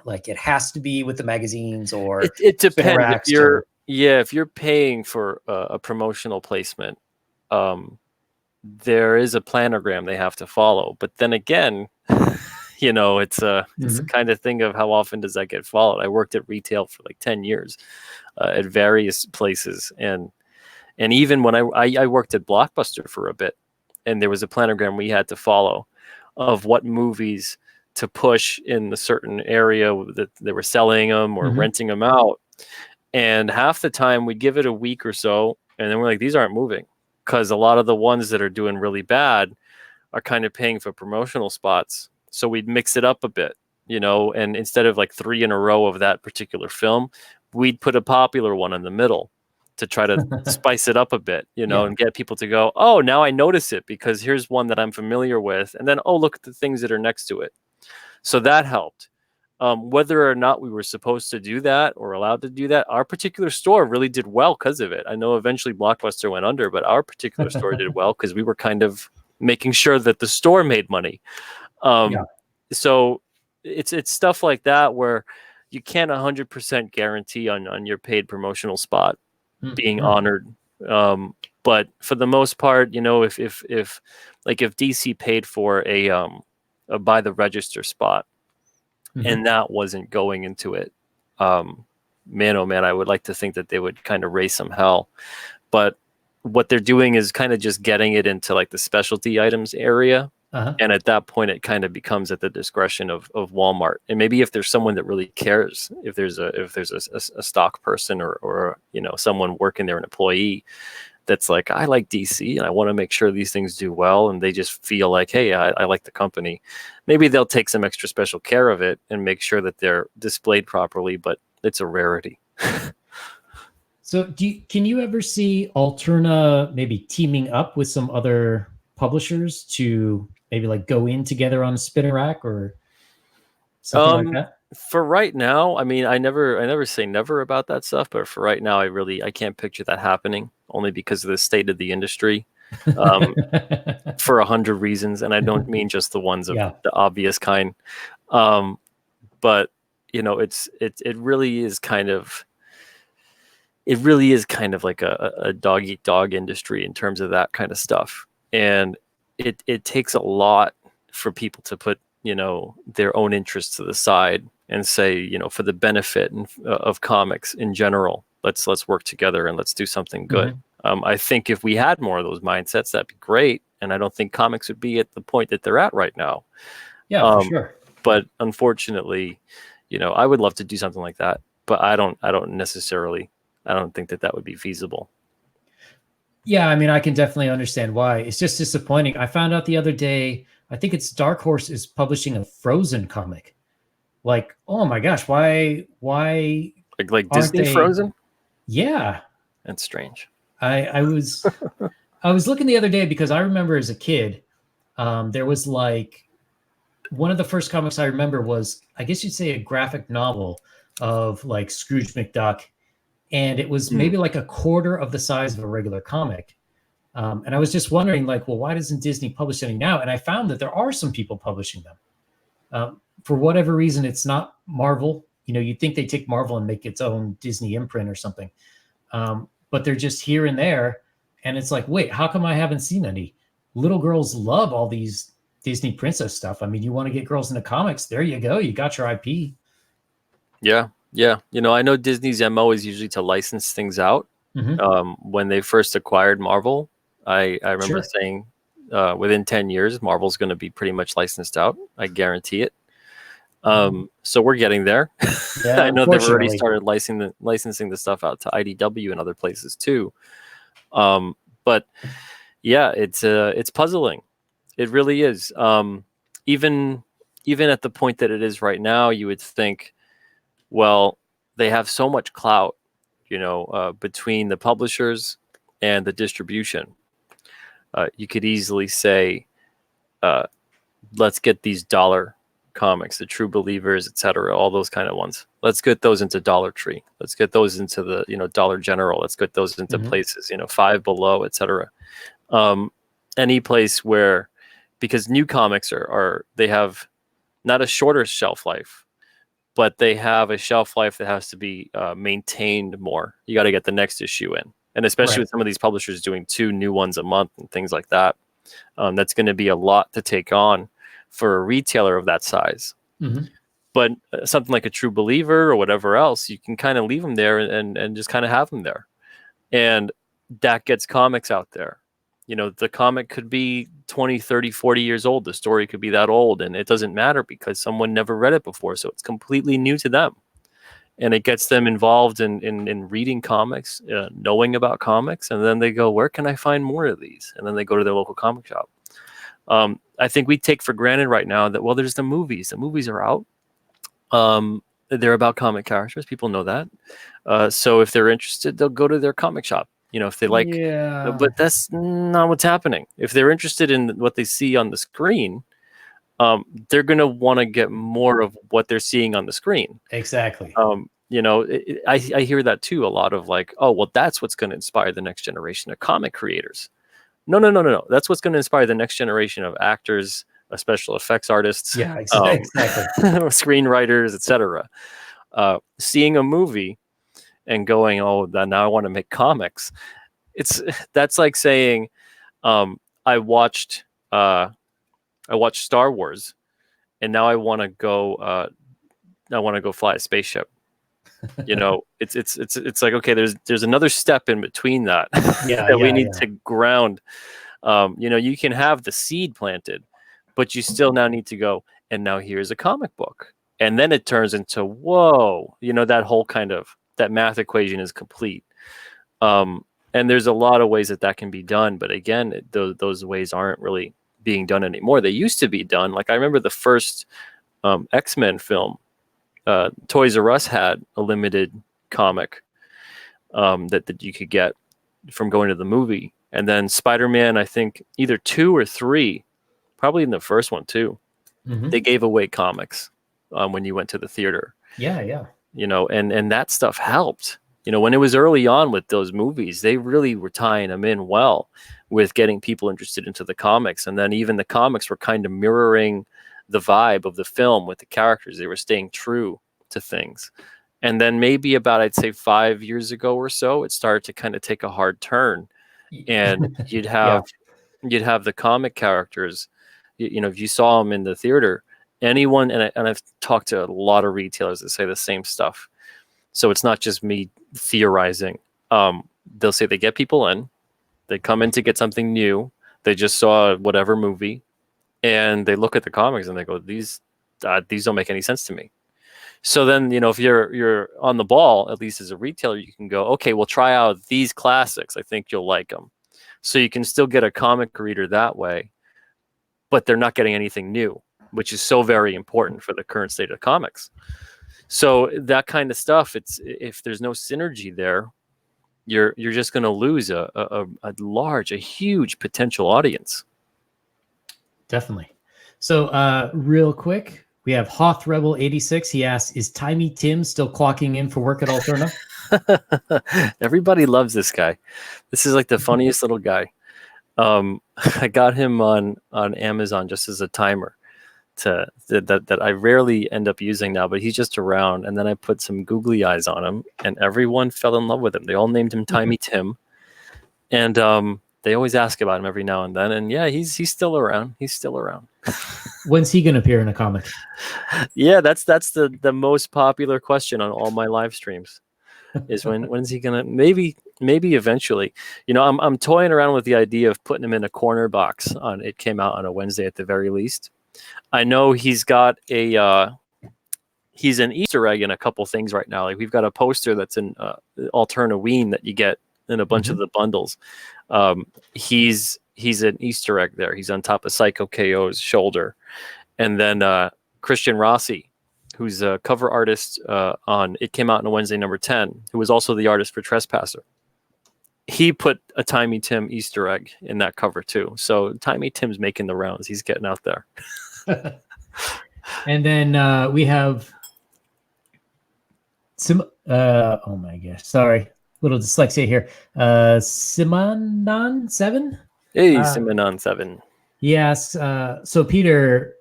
like it has to be with the magazines or It spinner depends if racks or you're paying for a promotional placement. Um, there is a planogram they have to follow, but then again, it's the kind of thing of how often does that get followed. I worked at retail for like 10 years at various places, and even when I worked at Blockbuster for a bit, and there was a planogram we had to follow of what movies to push in the certain area that they were selling them or renting them out. And half the time we'd give it a week or so, and then we're like, these aren't moving, because a lot of the ones that are doing really bad are kind of paying for promotional spots. So we'd mix it up a bit, and instead of like 3 in a row of that particular film, we'd put a popular one in the middle to try to spice it up a bit, Yeah. and get people to go, oh, now I notice it because here's one that I'm familiar with. And then, oh, look at the things that are next to it. So that helped. Whether or not we were supposed to do that or allowed to do that, our particular store really did well because of it. I know eventually Blockbuster went under, but our particular store did well because we were kind of making sure that the store made money. Yeah. So it's stuff like that where you can't 100% guarantee on your paid promotional spot being honored. But for the most part, if DC paid for a by the register spot, and that wasn't going into it, man, oh man, I would like to think that they would kind of raise some hell. But what they're doing is kind of just getting it into like the specialty items area. And at that point, it kind of becomes at the discretion of Walmart. And maybe if there's someone that really cares, if there's a stock person or someone working there, an employee that's like, I like DC and I want to make sure these things do well, and they just feel like, hey, I like the company, maybe they'll take some extra special care of it and make sure that they're displayed properly. But it's a rarity. So can you ever see Alterna maybe teaming up with some other publishers to maybe like go in together on a spinner rack or something like that? For right now, I mean, I never say never about that stuff, but for right now, I can't picture that happening, only because of the state of the industry, for 100 reasons. And I don't mean just the ones of the obvious kind. But it really is kind of like a dog eat dog industry in terms of that kind of stuff. And it takes a lot for people to put, their own interests to the side and say, for the benefit of comics in general, let's work together and let's do something good. I think if we had more of those mindsets, that'd be great. And I don't think comics would be at the point that they're at right now. Yeah, for sure. But unfortunately, I would love to do something like that, but I don't think that would be feasible. Yeah, I mean, I can definitely understand why. It's just disappointing. I found out the other day, I think it's Dark Horse is publishing a Frozen comic. Like, oh my gosh, why like Disney Frozen? Yeah. That's strange. I was looking the other day because I remember as a kid, there was like one of the first comics I remember was, I guess you'd say, a graphic novel of like Scrooge McDuck. And it was maybe like a quarter of the size of a regular comic. And I was just wondering, like, well, why doesn't Disney publish any now? And I found that there are some people publishing them. For whatever reason, it's not Marvel. You'd think they take Marvel and make its own Disney imprint or something. But they're just here and there. And it's like, wait, how come I haven't seen any? Little girls love all these Disney princess stuff. I mean, you want to get girls into comics, there you go. You got your IP. Yeah. Yeah, I know Disney's MO is usually to license things out. Hmm. When they first acquired Marvel, I remember Sure. saying within 10 years, Marvel's going to be pretty much licensed out. I guarantee it. So we're getting there. Yeah, I know they've already unfortunately. started licensing the stuff out to IDW and other places too. But yeah, it's puzzling. It really is. Even even at the point that it is right now, you would think, well, they have so much clout, between the publishers and the distribution. You could easily say, uh, let's get these dollar comics, the True Believers, etc., all those kind of ones. Let's get those into Dollar Tree. Let's get those into the Dollar General. Let's get those into Hmm. places, Five Below, etc. Um, any place where, because new comics are they have not a shorter shelf life, but they have a shelf life that has to be maintained more. You got to get the next issue in, and especially Right. with some of these publishers doing 2 new ones a month and things like that. That's going to be a lot to take on for a retailer of that size. Hmm. But something like a True Believer or whatever else, you can kind of leave them there and just kind of have them there. And that gets comics out there. The comic could be 20, 30, 40 years old. The story could be that old, and it doesn't matter because someone never read it before. So it's completely new to them. And it gets them involved in reading comics, knowing about comics. And then they go, where can I find more of these? And then they go to their local comic shop. I think we take for granted right now that, well, there's the movies. The movies are out. They're about comic characters. People know that. So if they're interested, they'll go to their comic shop. If they like, Yeah. but that's not what's happening. If they're interested in what they see on the screen, they're going to want to get more of what they're seeing on the screen. Exactly. I hear that too a lot of like, oh, well, that's what's going to inspire the next generation of comic creators. No, no, no, no, no. That's what's going to inspire the next generation of actors, special effects artists, Yeah. Exactly. screenwriters, etc. Seeing a movie and going, oh, now I want to make comics. That's like saying, um, I watched Star Wars, and now I want to go. I want to go fly a spaceship. It's like, okay, there's another step in between that Yeah. that we Yeah. need Yeah. to ground. You can have the seed planted, but you still now need to go, and now here's a comic book. And then it turns into, whoa, that whole kind of, that math equation is complete. And there's a lot of ways that can be done. But again, those ways aren't really being done anymore. They used to be done. Like I remember the first X-Men film, Toys R Us had a limited comic that you could get from going to the movie. And then Spider-Man, I think either 2 or 3, probably in the first one too, Hmm. they gave away comics when you went to the theater. Yeah. Yeah. And that stuff helped. When it was early on with those movies, they really were tying them in well with getting people interested into the comics. And then even the comics were kind of mirroring the vibe of the film with the characters. They were staying true to things. And then maybe about, I'd say 5 years ago or so, it started to kind of take a hard turn. And you'd Yeah. have the comic characters, if you saw them in the theater, anyone, and I've talked to a lot of retailers that say the same stuff. So it's not just me theorizing. They'll say they get people in, they come in to get something new. They just saw whatever movie, and they look at the comics and they go, these don't make any sense to me. So then, if you're on the ball, at least as a retailer, you can go, okay, well, try out these classics. I think you'll like them. So you can still get a comic reader that way, but they're not getting anything new, which is so very important for the current state of comics. So that kind of stuff, if there's no synergy there, you're just going to lose a huge potential audience. Definitely. So, real quick, we have Hoth Rebel 86. He asks, "Is Timey Tim still clocking in for work at Alterna?" Everybody loves this guy. This is like the funniest little guy. I got him on Amazon just as a timer that I rarely end up using now, but he's just around. And then I put some googly eyes on him, and everyone fell in love with him. They all named him Timey Tim. And They always ask about him every now and then, and yeah, he's still around. He's still around. When's he going to appear in a comic? Yeah, that's the most popular question on all my live streams. Is when's he gonna, maybe eventually. I'm toying around with the idea of putting him in a corner box on It Came Out on a Wednesday at the very least. I know he's got he's an Easter egg in a couple things right now. Like we've got a poster that's an Alterna Ween that you get in a bunch of the bundles. He's an Easter egg there. He's on top of Psycho KO's shoulder, and then Christian Rossi, who's a cover artist on It Came Out on a Wednesday #10, who was also the artist for Trespasser. He put a Tiny Tim Easter egg in that cover too. So Tiny Tim's making the rounds. He's getting out there. And then we have oh my gosh, sorry, little dyslexia here. Simonon7. Hey, Simonon7. Yes. So Peter,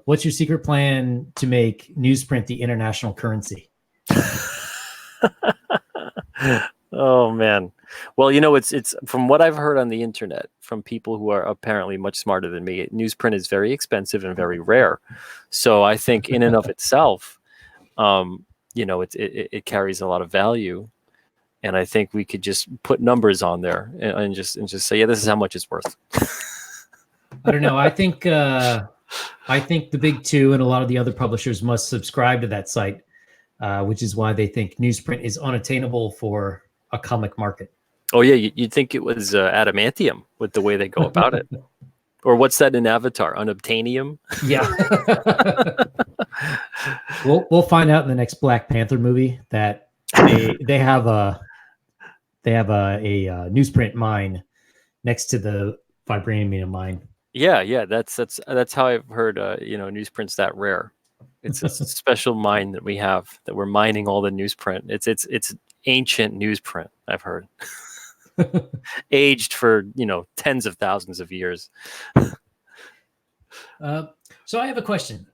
what's your secret plan to make newsprint the international currency? Oh man. Well, it's from what I've heard on the internet from people who are apparently much smarter than me. Newsprint is very expensive and very rare. So I think in and of itself, it carries a lot of value. And I think we could just put numbers on there and just say, yeah, this is how much it's worth. I don't know. I think the big two and a lot of the other publishers must subscribe to that site, which is why they think newsprint is unattainable for a comic market. Oh yeah, you'd think it was adamantium with the way they go about it. Or what's that in Avatar? Unobtainium? Yeah. We'll find out in the next Black Panther movie that they have a newsprint mine next to the vibranium mine. Yeah, that's how I've heard. Newsprint's that rare. It's a special mine that we have, that we're mining all the newsprint. It's ancient newsprint, I've heard. Aged for tens of thousands of years. So I have a question.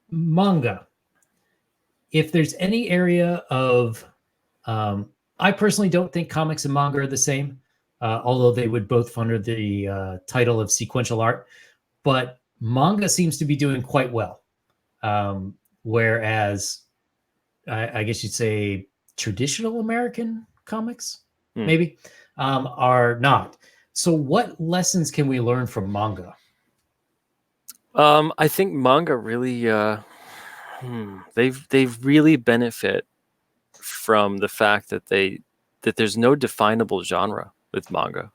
Manga. If there's any area of, I personally don't think comics and manga are the same, although they would both fall under the title of sequential art. But manga seems to be doing quite well, whereas I guess you'd say traditional American comics maybe are not. So what lessons can we learn from manga? I think manga really they've really benefit from the fact that there's no definable genre with manga.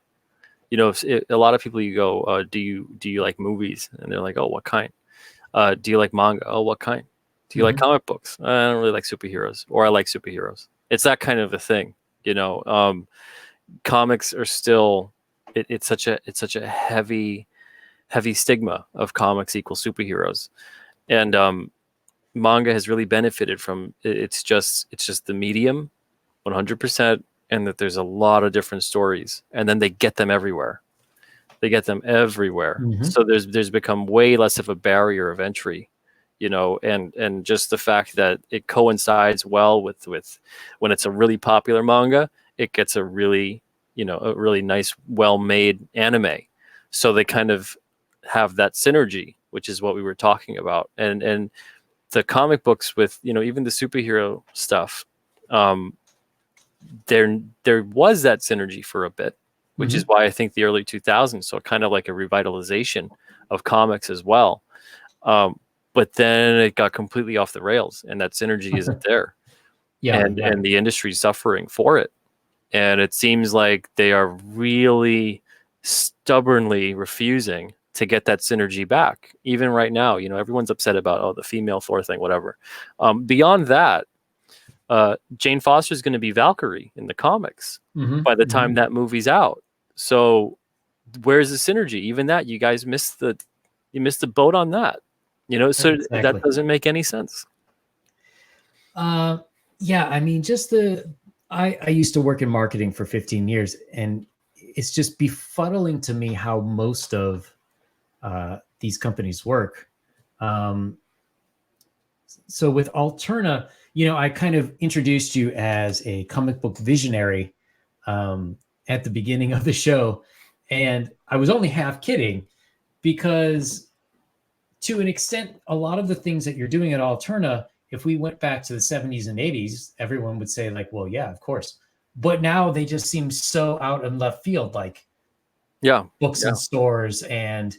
A lot of people, you go, do you like movies? And they're like, oh, what kind? Do you like manga? Oh, what kind? Do you like comic books? I don't really like superheroes, or I like superheroes. It's that kind of a thing. Comics are still, it's such a heavy stigma of comics equal superheroes, and manga has really benefited from it's just the medium 100%, and that there's a lot of different stories, and then they get them everywhere. So there's become way less of a barrier of entry, and just the fact that it coincides well with when it's a really popular manga, it gets a really nice, well-made anime. So they kind of have that synergy, which is what we were talking about. And the comic books with, even the superhero stuff, there was that synergy for a bit, which is why I think the early 2000s, so kind of like a revitalization of comics as well. But then it got completely off the rails, and that synergy isn't there. And the industry's suffering for it. And it seems like they are really stubbornly refusing to get that synergy back. Even right now, everyone's upset about, the female Thor thing, whatever. Beyond that, Jane Foster's going to be Valkyrie in the comics by the time that movie's out. So where's the synergy? Even that, you guys missed the boat on that. So Exactly. that doesn't make any sense. Yeah, I mean, I used to work in marketing for 15 years, and it's just befuddling to me how most of these companies work. So with Alterna, I kind of introduced you as a comic book visionary. at the beginning of the show, and I was only half kidding because, to an extent, a lot of the things that you're doing at Alterna, if we went back to the 70s and 80s, everyone would say, like, well, yeah, of course. But now they just seem so out in left field, like Yeah. books Yeah. in stores. And,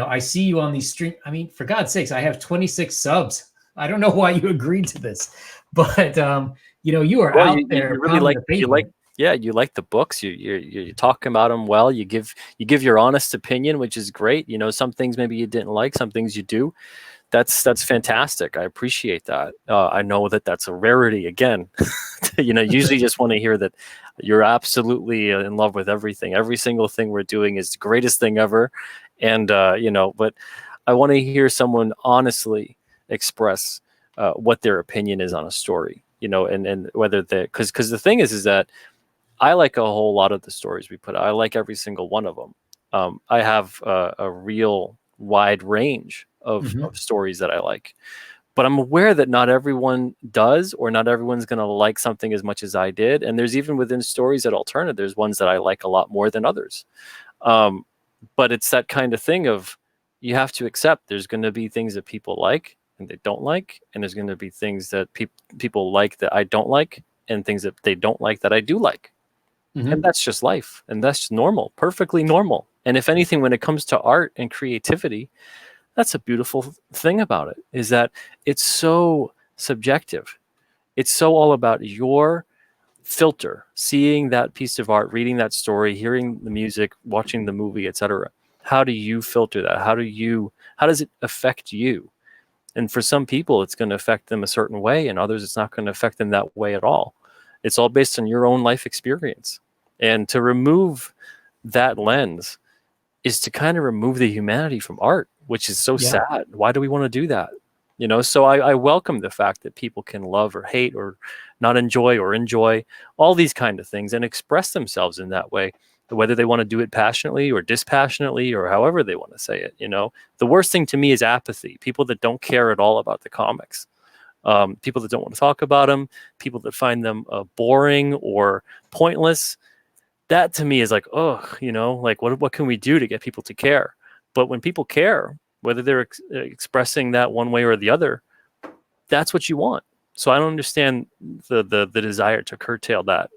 I see you on these stream. I mean, for God's sakes, I have 26 subs. I don't know why you agreed to this, but you are Well, out there you really pounding the pavement. yeah, you like the books. You talk about them well. You give your honest opinion, which is great. Some things maybe you didn't like, some things you do. That's fantastic. I appreciate that. I know that that's a rarity. Again, usually just want to hear that you're absolutely in love with everything. Every single thing we're doing is the greatest thing ever, and but I want to hear someone honestly express what their opinion is on a story. And whether they, because the thing is that I like a whole lot of the stories we put out. I like every single one of them. I have a real wide range of stories that I like, but I'm aware that not everyone does, or not everyone's going to like something as much as I did. And there's even within stories at Alterna, there's ones that I like a lot more than others. Um, but it's that kind of thing of, you have to accept there's going to be things that people like and they don't like, and there's going to be things that people like that I don't like, and things that they don't like that I do like. And that's just life, and that's normal, perfectly normal. And if anything, when it comes to art and creativity, that's a beautiful thing about it, is that it's so subjective. It's so all about your filter, seeing that piece of art, reading that story, hearing the music, watching the movie, etc. How do you filter that? How does it affect you? And for some people, it's going to affect them a certain way, and others, it's not going to affect them that way at all. It's all based on your own life experience. And to remove that lens is to kind of remove the humanity from art, which is so Yeah. sad. Why do we want to do that? So I welcome the fact that people can love or hate or not enjoy or enjoy all these kind of things and express themselves in that way, whether they want to do it passionately or dispassionately or however they want to say it. The worst thing to me is apathy. People that don't care at all about the comics, people that don't want to talk about them, people that find them boring or pointless. That to me is like, oh, like what can we do to get people to care? But when people care, whether they're expressing that one way or the other, that's what you want. So I don't understand the desire to curtail that.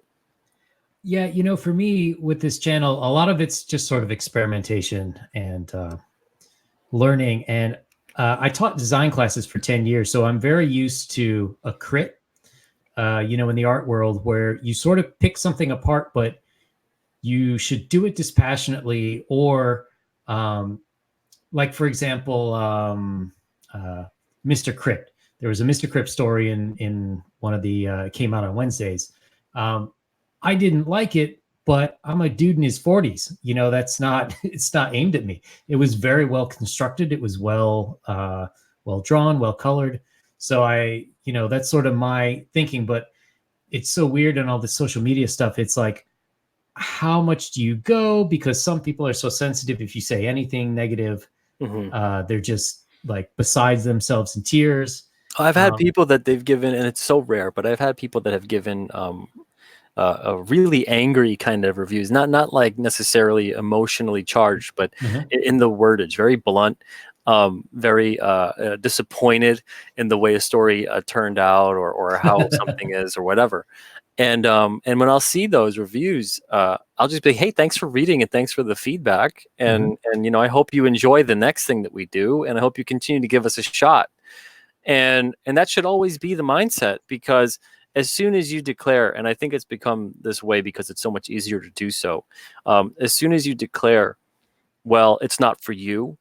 Yeah, for me with this channel, a lot of it's just sort of experimentation and learning. And I taught design classes for 10 years, so I'm very used to a crit, in the art world, where you sort of pick something apart, but you should do it dispassionately, or like, for example, Mr. Crypt. There was a Mr. Crypt story in one of the came out on Wednesdays. I didn't like it, but I'm a dude in his 40s. That's not it's not aimed at me. It was very well constructed. It was well drawn, well colored. So that's sort of my thinking. But it's so weird and all the social media stuff. It's like, how much do you go? Because some people are so sensitive. If you say anything negative, they're just like besides themselves in tears. I've had people that they've given, and it's so rare, but I've had people that have given a really angry kind of reviews, not like necessarily emotionally charged, but in the wordage, very blunt, very disappointed in the way a story turned out, or how something is, or whatever. And when I'll see those reviews, I'll just be, hey, thanks for reading and thanks for the feedback. And I hope you enjoy the next thing that we do, and I hope you continue to give us a shot. And that should always be the mindset, because as soon as you declare, and I think it's become this way because it's so much easier to do so, as soon as you declare, well, it's not for you,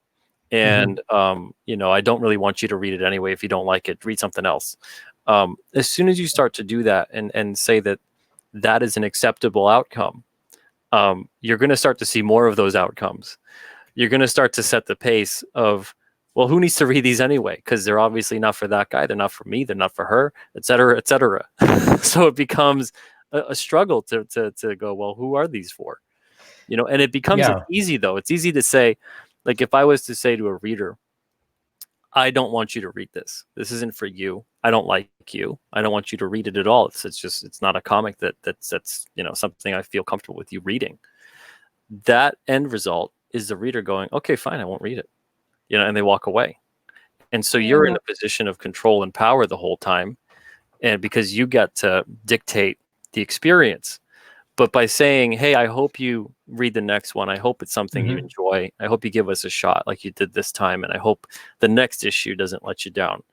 and I don't really want you to read it anyway. If you don't like it, read something else. As soon as you start to do that and say that that is an acceptable outcome, you're going to start to see more of those outcomes. You're going to start to set the pace of, well, who needs to read these anyway? Because they're obviously not for that guy. They're not for me. They're not for her, et cetera, et cetera. So it becomes a struggle to go, well, who are these for? And it becomes it's easy, though. It's easy to say, like, if I was to say to a reader, I don't want you to read this. This isn't for you. I don't like you. I don't want you to read it at all. It's not a comic that's something I feel comfortable with you reading. That end result is the reader going, okay, fine, I won't read it, and they walk away. And so you're in a position of control and power the whole time, and because you get to dictate the experience. But by saying, hey, I hope you read the next one. I hope it's something you enjoy. I hope you give us a shot like you did this time. And I hope the next issue doesn't let you down.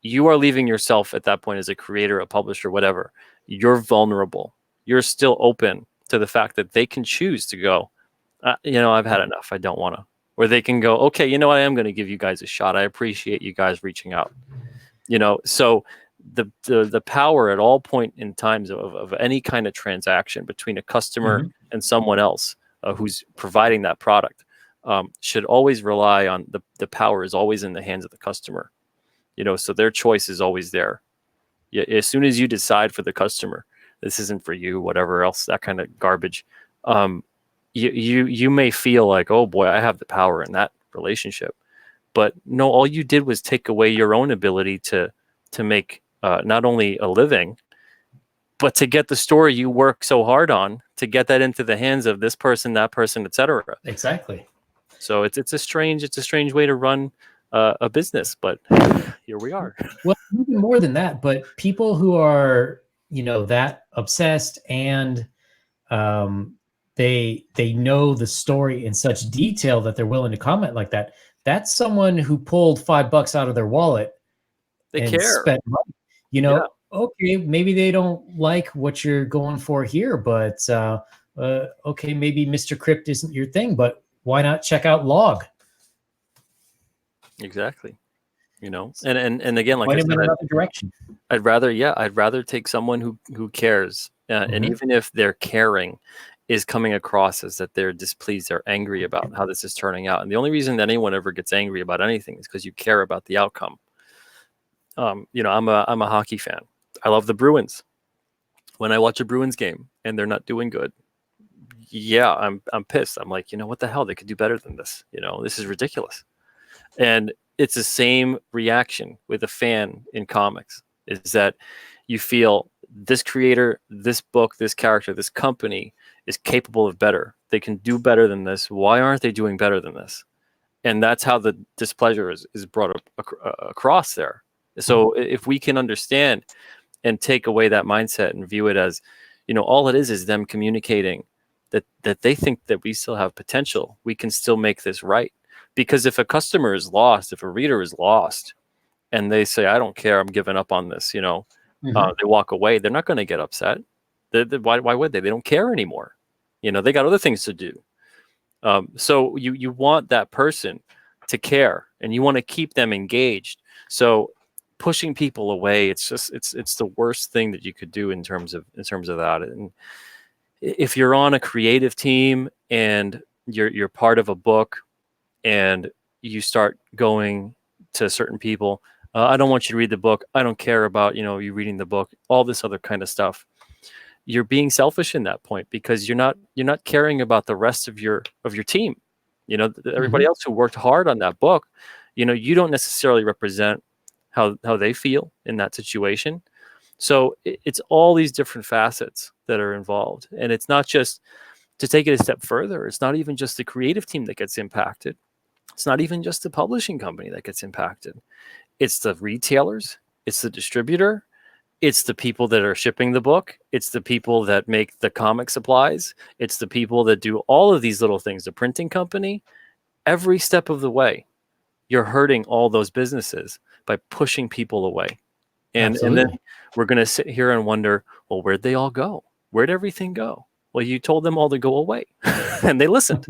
You are leaving yourself at that point as a creator, a publisher, whatever. You're vulnerable. You're still open to the fact that they can choose to go, I've had enough. I don't want to. Or they can go, okay, I am going to give you guys a shot. I appreciate you guys reaching out. So the power at all point in times of any kind of transaction between a customer and someone else who's providing that product should always rely on the power is always in the hands of the customer. So their choice is always there. As soon as you decide for the customer, this isn't for you, whatever else, that kind of garbage, you may feel like, oh boy, I have the power in that relationship. But no, all you did was take away your own ability to make not only a living, but to get the story you work so hard on, to get that into the hands of this person, that person, etc. Exactly. So it's a strange way to run a business, but here we are. Well, even more than that, but people who are that obsessed and they know the story in such detail that they're willing to comment like that. That's someone who pulled $5 out of their wallet They and care. spent money. Okay, maybe they don't like what you're going for here, but okay, maybe Mr. Crypt isn't your thing, but why not check out Log? Exactly. And again, like Point I him said, in another direction. I'd rather take someone who cares, and even if their caring is coming across as that they're displeased, they're angry about how this is turning out. And the only reason that anyone ever gets angry about anything is because you care about the outcome. I'm a hockey fan. I love the Bruins. When I watch a Bruins game and they're not doing good, yeah, I'm pissed. I'm like, what the hell? They could do better than this. This is ridiculous. And it's the same reaction with a fan in comics, is that you feel this creator, this book, this character, this company is capable of better. They can do better than this. Why aren't they doing better than this? And that's how the displeasure is brought up across there. So if we can understand and take away that mindset and view it as, all it is them communicating that they think that we still have potential, we can still make this right. Because if a customer is lost, if a reader is lost, and they say, I don't care, I'm giving up on this, they walk away, they're not going to get upset. Why would they? They don't care anymore. They got other things to do. So you want that person to care, and you want to keep them engaged. So pushing people away, it's the worst thing that you could do in terms of that. And if you're on a creative team and you're part of a book, and you start going to certain people, I don't want you to read the book. I don't care about, you reading the book, all this other kind of stuff. You're being selfish in that point, because you're not caring about the rest of your team. Everybody else who worked hard on that book, you don't necessarily represent how they feel in that situation. So it's all these different facets that are involved. And it's not just, to take it a step further, it's not even just the creative team that gets impacted. It's not even just the publishing company that gets impacted. It's the retailers, it's the distributor, it's the people that are shipping the book, it's the people that make the comic supplies, it's the people that do all of these little things, the printing company. Every step of the way, you're hurting all those businesses by pushing people away. And then we're going to sit here and wonder, well, where'd they all go? Where'd everything go? Well, you told them all to go away, and they listened.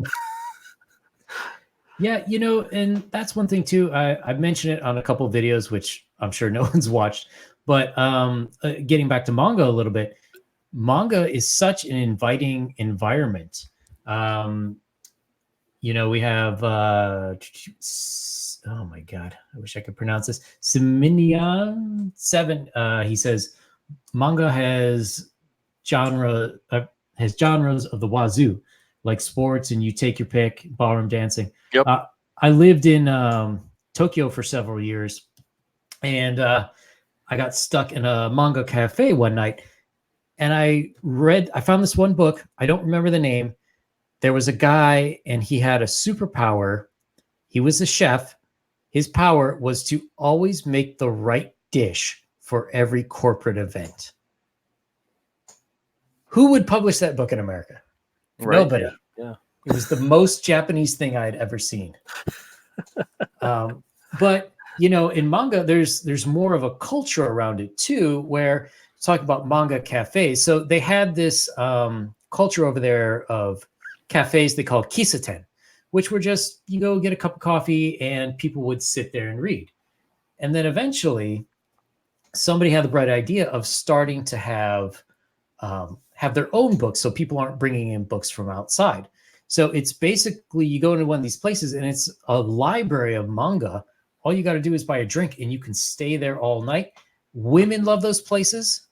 Yeah, and that's one thing too. I've mentioned it on a couple of videos, which I'm sure no one's watched. But getting back to manga a little bit, manga is such an inviting environment. We have oh my god, I wish I could pronounce this. Siminian 7. He says manga has genres of the wazoo, like sports, and you take your pick, ballroom dancing. Yep. I lived in Tokyo for several years, And I got stuck in a manga cafe one night, and I found this one book. I don't remember the name. There was a guy, and he had a superpower. He was a chef. His power was to always make the right dish for every corporate event. Who would publish that book in America? Right. Nobody. Yeah. It was the most Japanese thing I had ever seen. But in manga, there's more of a culture around it too, where talk about manga cafes. So they had this culture over there of cafes they call kisaten, which were just you go get a cup of coffee and people would sit there and read. And then eventually, somebody had the bright idea of starting to have their own books, so people aren't bringing in books from outside. So it's basically you go into one of these places and it's a library of manga. All you got to do is buy a drink and you can stay there all night. Women love those places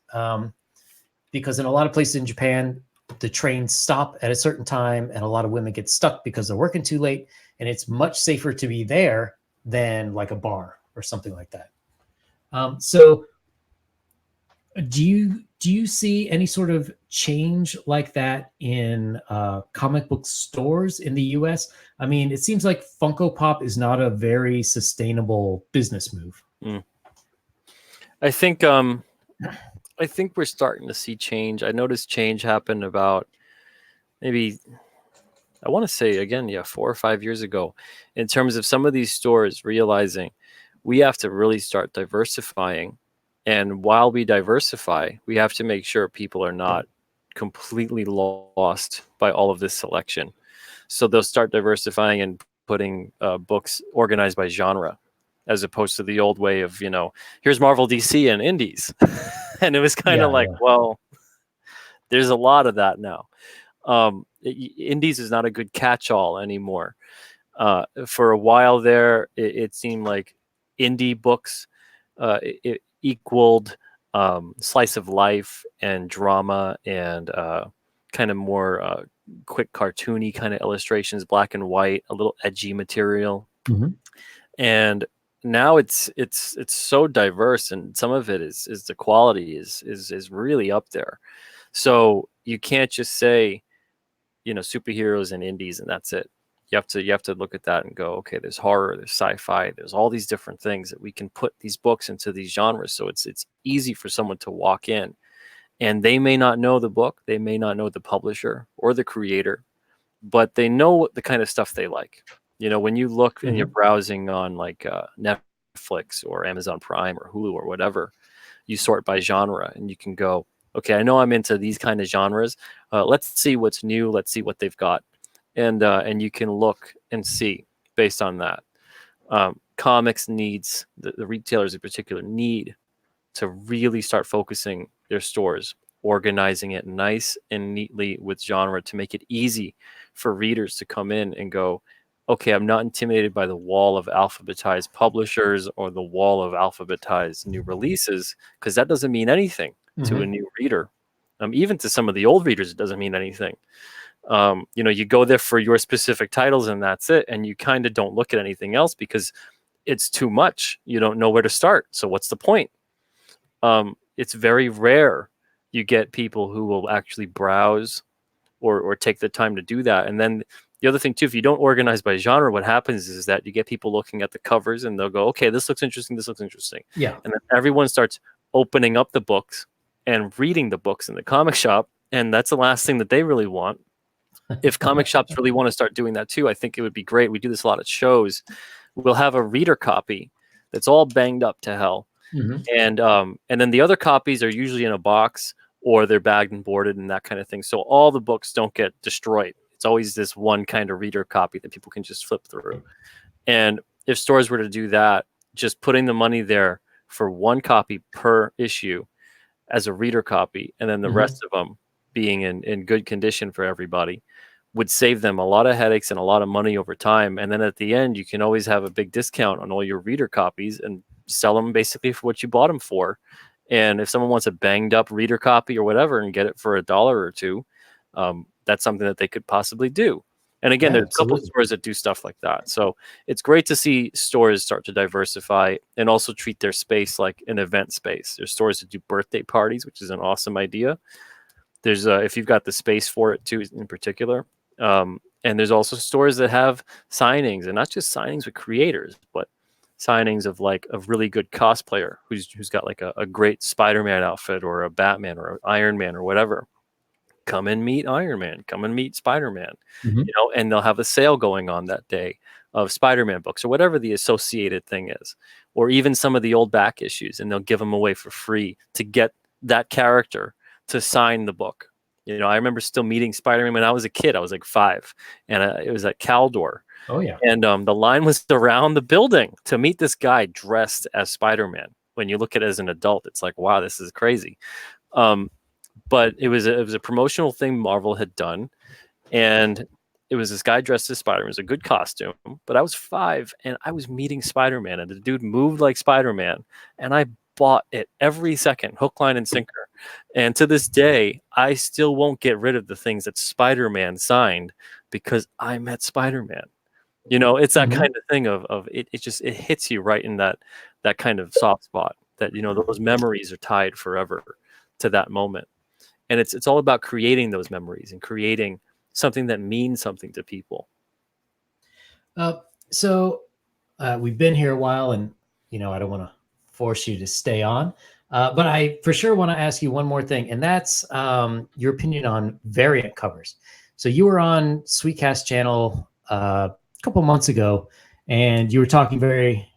because in a lot of places in Japan, the trains stop at a certain time and a lot of women get stuck because they're working too late. And it's much safer to be there than like a bar or something like that. So do you see any sort of change like that in comic book stores in the US? I mean, it seems like Funko Pop is not a very sustainable business move. I think we're starting to see change. I noticed change happen about maybe, I want to say again, 4 or 5 years ago, in terms of some of these stores realizing we have to really start diversifying. And while we diversify, we have to make sure people are not completely lost by all of this selection. So they'll start diversifying and putting books organized by genre, as opposed to the old way of, here's Marvel, DC, and indies. And it was kind of well, there's a lot of that now. Indies is not a good catch-all anymore. For a while there, it seemed like indie books it equaled slice of life and drama and kind of more quick cartoony kind of illustrations, black and white, a little edgy material. Mm-hmm. And now it's so diverse, and some of it is the quality is really up there. So you can't just say, superheroes and indies and that's it. You have to look at that and go, okay, there's horror, there's sci-fi, there's all these different things that we can put these books into these genres. So it's easy for someone to walk in, and they may not know the book, they may not know the publisher or the creator, but they know the kind of stuff they like. When you look and you're browsing on like Netflix or Amazon Prime or Hulu or whatever, you sort by genre and you can go, okay, I know I'm into these kind of genres. Let's see what's new. Let's see what they've got. And you can look and see based on that. Comics needs, the retailers in particular need to really start focusing their stores, organizing it nice and neatly with genre to make it easy for readers to come in and go, okay, I'm not intimidated by the wall of alphabetized publishers or the wall of alphabetized new releases, because that doesn't mean anything to a new reader. Even to some of the old readers, it doesn't mean anything. You go there for your specific titles and that's it. And you kind of don't look at anything else because it's too much. You don't know where to start. So what's the point? It's very rare you get people who will actually browse or take the time to do that. And then the other thing too, if you don't organize by genre, what happens is that you get people looking at the covers and they'll go, okay, this looks interesting. This looks interesting. Yeah. And then everyone starts opening up the books and reading the books in the comic shop. And that's the last thing that they really want. If comic shops really want to start doing that too, I think it would be great. We do this a lot at shows. We'll have a reader copy that's all banged up to hell. And then the other copies are usually in a box or they're bagged and boarded and that kind of thing. So all the books don't get destroyed. It's always this one kind of reader copy that people can just flip through. And if stores were to do that, just putting the money there for one copy per issue as a reader copy, and then the rest of them being in good condition for everybody, would save them a lot of headaches and a lot of money over time. And then at the end, you can always have a big discount on all your reader copies and sell them basically for what you bought them for. And if someone wants a banged up reader copy or whatever and get it for $1 or $2, that's something that they could possibly do. And again, Yeah, there's a couple of absolutely. stores that do stuff like that. So it's great to see stores start to diversify and also treat their space like an event space. There's stores that do birthday parties, which is an awesome idea. There's if you've got the space for it too, in particular. And there's also stores that have signings, and not just signings with creators, but signings of like a really good cosplayer who's got like a great Spider-Man outfit or a Batman or an Iron Man or whatever. Come and meet Iron Man, come and meet Spider-Man, Mhm. and they'll have a sale going on that day of Spider-Man books or whatever the associated thing is, or even some of the old back issues, and they'll give them away for free to get that character to sign the book. I remember still meeting Spider-Man when I was a kid. I was like 5, and it was at Caldor, Oh yeah. and the line was around the building to meet this guy dressed as Spider-Man. When you look at it as an adult, it's like, wow, this is crazy. Um, but it was a promotional thing Marvel had done, and it was this guy dressed as Spider-Man. It was a good costume, but I was 5 and I was meeting Spider-Man, and the dude moved like Spider-Man, and I bought it every second, hook, line, and sinker. And to this day, I still won't get rid of the things that Spider-Man signed because I met Spider-Man. It's that Mhm. kind of thing of it hits you right in that kind of soft spot that those memories are tied forever to that moment. And it's all about creating those memories and creating something that means something to people. Uh, so we've been here a while, and I don't want to force you to stay on, but I for sure want to ask you one more thing, and that's your opinion on variant covers. So you were on Sweetcast channel a couple months ago, and you were talking very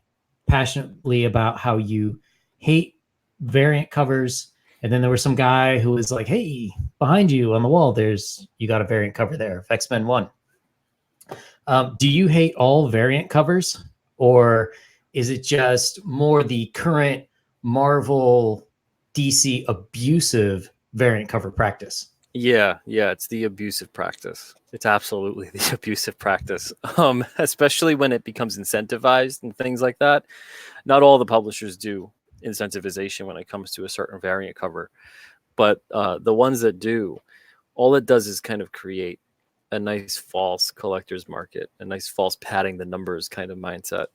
passionately about how you hate variant covers. And then there was some guy who was like, "Hey, behind you on the wall, you got a variant cover there of X-Men 1." Do you hate all variant covers, or is it just more the current Marvel DC abusive variant cover practice? Yeah, it's the abusive practice. It's absolutely the abusive practice. Especially when it becomes incentivized and things like that. Not all the publishers do incentivization when it comes to a certain variant cover, but the ones that do, all it does is kind of create a nice false collector's market, a nice false padding the numbers kind of mindset.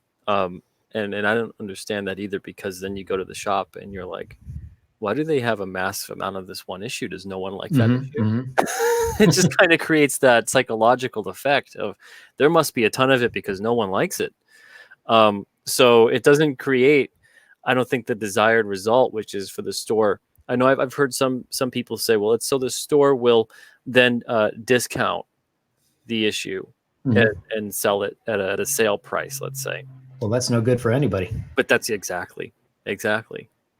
And I don't understand that either, because then you go to the shop and you're like, why do they have a massive amount of this one issue? Does no one like that issue? Mm-hmm. It just kind of creates that psychological effect of there must be a ton of it because no one likes it. So it doesn't create, I don't think, the desired result, which is for the store. I know I've heard some people say, well, it's so the store will then discount the issue and, Mm-hmm. and sell it at a sale price, let's say. Well, that's no good for anybody. But that's exactly,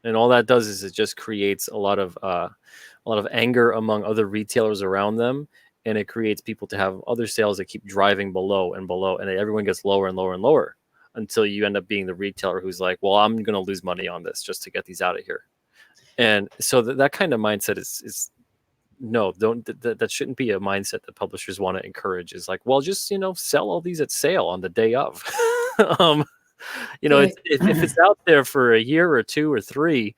and all that does is it just creates a lot of anger among other retailers around them, and it creates people to have other sales that keep driving below and below, and everyone gets lower and lower and lower until you end up being the retailer who's like, well, I'm going to lose money on this just to get these out of here. And so that kind of mindset is no, don't that shouldn't be a mindset that publishers want to encourage. Is like, well, just sell all these at sale on the day of. um, Yeah. it's if it's out there for a year or 2 or 3,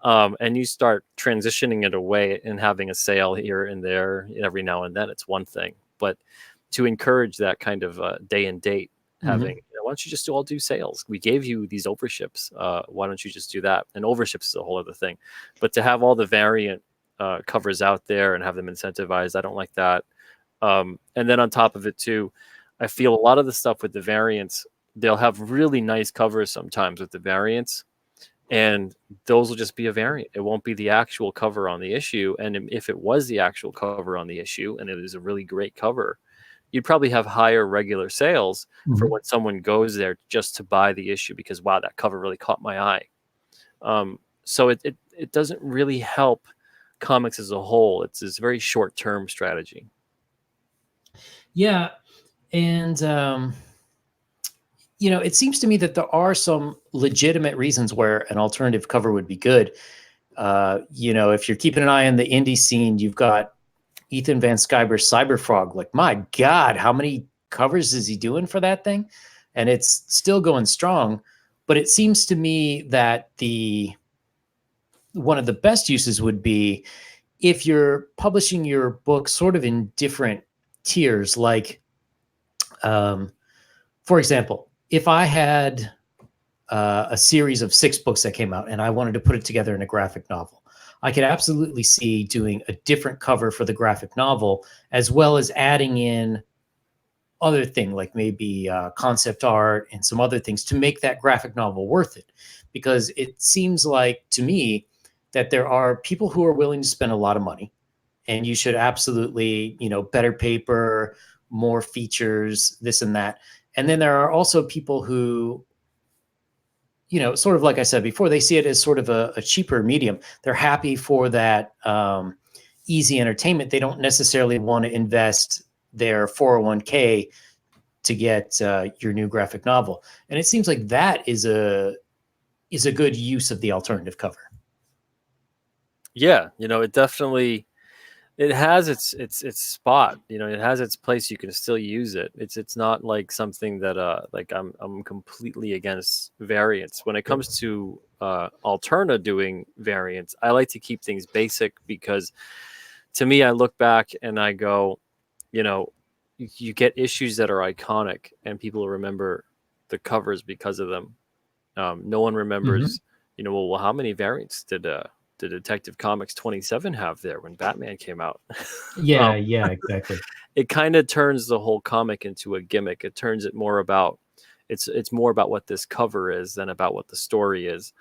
and you start transitioning it away and having a sale here and there every now and then, it's one thing. But to encourage that kind of day and date, having, Mm-hmm. why don't you just all do sales? We gave you these overships. Why don't you just do that? And overships is a whole other thing. But to have all the variant covers out there and have them incentivized, I don't like that. And then on top of it too, I feel a lot of the stuff with the variants, they'll have really nice covers sometimes with the variants, and those will just be a variant. It won't be the actual cover on the issue. And if it was the actual cover on the issue and it was a really great cover, you'd probably have higher regular sales for Mm-hmm. when someone goes there just to buy the issue because, wow, that cover really caught my eye. So it doesn't really help comics as a whole. It's this very short term strategy. Yeah. And it seems to me that there are some legitimate reasons where an alternative cover would be good. If you're keeping an eye on the indie scene, you've got Ethan Van Sciver's Cyberfrog. Like, my God, how many covers is he doing for that thing? And it's still going strong. But it seems to me that the one of the best uses would be if you're publishing your book sort of in different tiers, like For example, if I had a series of 6 books that came out and I wanted to put it together in a graphic novel, I could absolutely see doing a different cover for the graphic novel, as well as adding in other thing like maybe concept art and some other things to make that graphic novel worth it. Because it seems like to me that there are people who are willing to spend a lot of money, and you should absolutely, better paper, more features, this and that. And then there are also people who, sort of like I said before, they see it as sort of a cheaper medium. They're happy for that easy entertainment. They don't necessarily want to invest their 401k to get your new graphic novel. And it seems like that is a good use of the alternative cover. Yeah, it definitely, it has its spot. It has its place. You can still use it. It's not like something that like I'm completely against variants when it comes to Alterna doing variants. I like to keep things basic because to me, I look back and I go, you get issues that are iconic and people remember the covers because of them. No one remembers, well, how many variants did Detective Comics 27 have there when Batman came out? Yeah, exactly. It kind of turns the whole comic into a gimmick. It turns it more about it's more about what this cover is than about what the story is.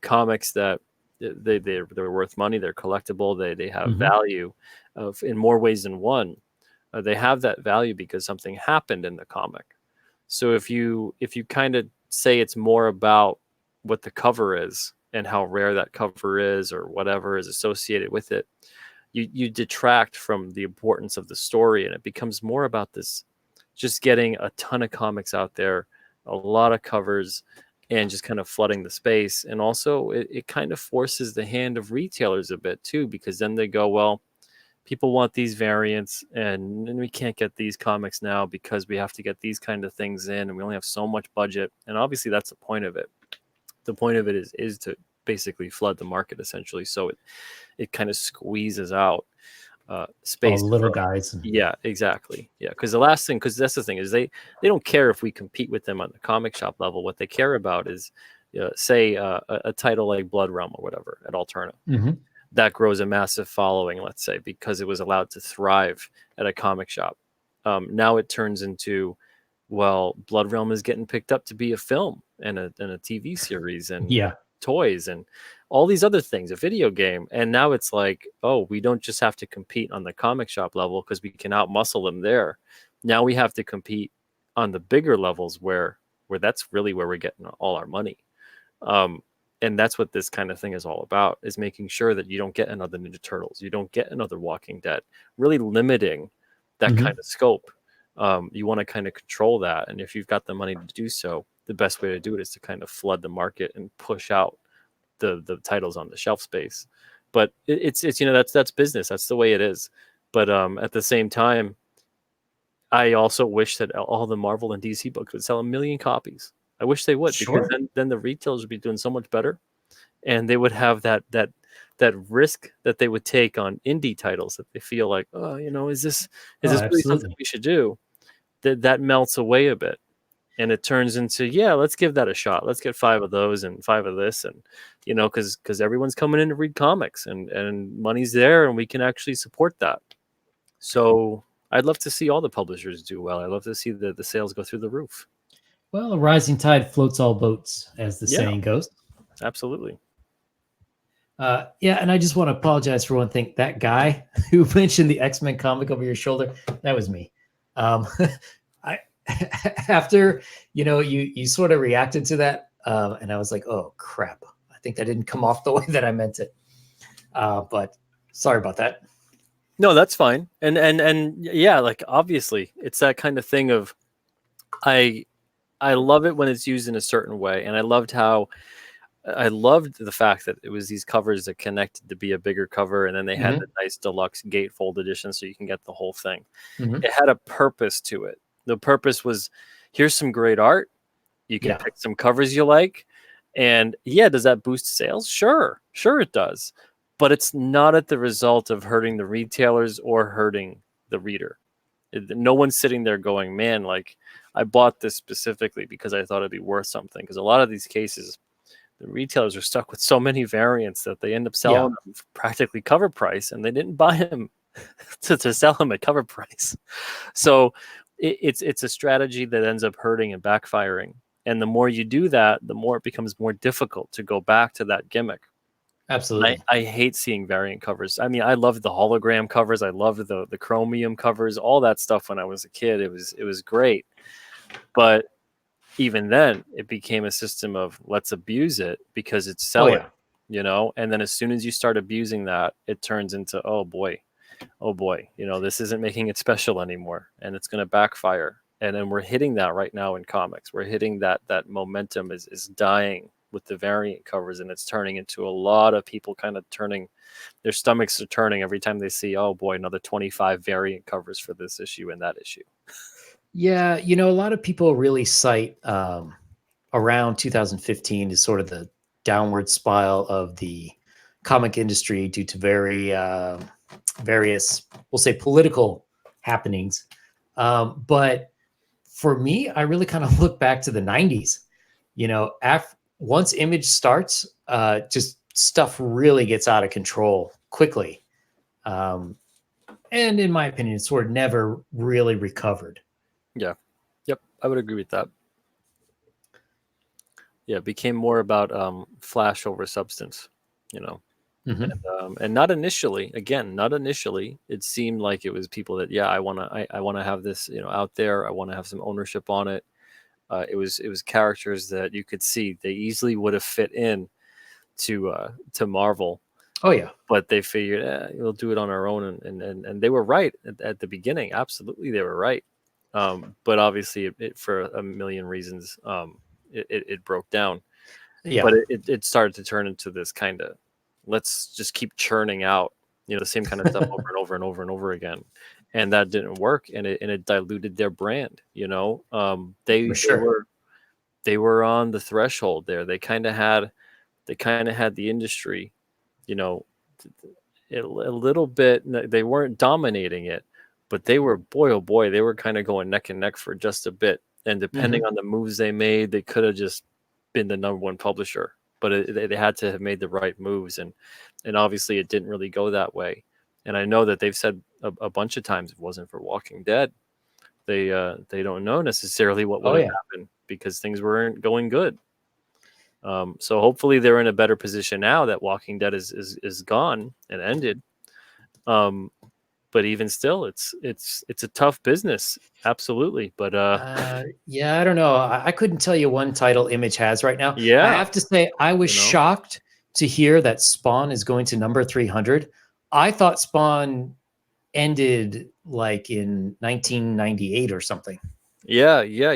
Comics that they're worth money, they're collectible, they have value in more ways than one. They have that value because something happened in the comic. So if you kind of say it's more about what the cover is and how rare that cover is or whatever is associated with it, you detract from the importance of the story, and it becomes more about this just getting a ton of comics out there, a lot of covers, and just kind of flooding the space. And also it kind of forces the hand of retailers a bit too, because then they go, well, people want these variants and we can't get these comics now because we have to get these kind of things in and we only have so much budget. And obviously that's the point of it. The point of it is to basically flood the market essentially. So it kind of squeezes out space. All little guys. Yeah, exactly. Yeah, because that's the thing is they don't care if we compete with them on the comic shop level. What they care about is, say, a title like Blood Realm or whatever at Alterna. That grows a massive following, let's say, because it was allowed to thrive at a comic shop. Now it turns into, well, Blood Realm is getting picked up to be a film and a TV series and toys and all these other things, a video game. And now it's like, oh, we don't just have to compete on the comic shop level because we can outmuscle them there. Now we have to compete on the bigger levels where that's really where we're getting all our money. And that's what this kind of thing is all about, is making sure that you don't get another Ninja Turtles, you don't get another Walking Dead, really limiting that kind of scope. You want to kind of control that. And if you've got the money to do so, the best way to do it is to kind of flood the market and push out the titles on the shelf space. But it's that's business. That's the way it is. But at the same time, I also wish that all the Marvel and DC books would sell 1 million copies. I wish they would, because then the retailers would be doing so much better, and they would have that risk that they would take on indie titles that they feel like, oh, is this really something we should do? That melts away a bit, and it turns into, yeah, let's give that a shot. Let's get 5 of those and 5 of this, and because everyone's coming in to read comics, and money's there, and we can actually support that. So I'd love to see all the publishers do well. I'd love to see the sales go through the roof. Well, a rising tide floats all boats, as the saying goes. Absolutely. Yeah, and I just want to apologize for one thing. That guy who mentioned the X-Men comic over your shoulder, that was me. I after you sort of reacted to that, and I was like, oh crap, I think that didn't come off the way that I meant it. But sorry about that. No, that's fine. And yeah, like obviously it's that kind of thing of I love it when it's used in a certain way. And I loved the fact that it was these covers that connected to be a bigger cover, and then they had the nice deluxe gatefold edition so you can get the whole thing. It had a purpose to it. The purpose was, here's some great art. You can pick some covers you like. And yeah, does that boost sales? Sure it does. But it's not at the result of hurting the retailers or hurting the reader. No one's sitting there going, man, like I bought this specifically because I thought it'd be worth something. Because a lot of these cases, the retailers are stuck with so many variants that they end up Yeah, selling them for practically cover price, and they didn't buy them to sell them at cover price. So it's a strategy that ends up hurting and backfiring. And the more you do that, the more it becomes more difficult to go back to that gimmick. absolutely. I hate seeing variant covers. I mean, I loved the hologram covers. I loved the chromium covers, all that stuff when I was a kid. It was great. But even then, it became a system of let's abuse it because it's Oh selling, yeah. And then as soon as you start abusing that, it turns into, oh boy, this isn't making it special anymore, and it's going to backfire. And then we're hitting that right now in comics. We're hitting that momentum is dying with the variant covers, and it's turning into a lot of people kind of turning their stomachs are turning every time they see, oh boy, another 25 variant covers for this issue and that issue. Yeah, a lot of people really cite around 2015 as sort of the downward spiral of the comic industry due to various, we'll say, political happenings. But for me, I really kind of look back to the 90s. Once Image starts, just stuff really gets out of control quickly. Um, and in my opinion, it's sort of never really recovered. Yeah. Yep. I would agree with that. Yeah. It became more about flash over substance, you know. And not initially. Again, not initially. It seemed like it was people that, yeah, I want to have this, out there. I want to have some ownership on it. It was characters that you could see they easily would have fit in to Marvel, Oh yeah. but they figured we'll do it on our own, and they were right at the beginning. Absolutely, they were right. But obviously, it for a million reasons, it broke down. Yeah. But it started to turn into this kind of, let's just keep churning out, the same kind of stuff over and over and over and over again, and that didn't work, and it diluted their brand. For They sure. were on the threshold there. They kind of had the industry, you know, a little bit. They weren't dominating it, but they were, boy, oh boy, they were kind of going neck and neck for just a bit. And depending on the moves they made, they could have just been the number one publisher. But they had to have made the right moves, and obviously it didn't really go that way. And I know that they've said a bunch of times, if it wasn't for Walking Dead, they don't know necessarily what would Oh have yeah. happened because things weren't going good. So hopefully they're in a better position now that Walking Dead is gone and ended. But even still, it's a tough business, absolutely. But Yeah, I don't know. I couldn't tell you one title Image has right now. I yeah, have to say, I was you know, shocked to hear that Spawn is going to number 300. I thought Spawn ended like in 1998 or something. yeah, yeah,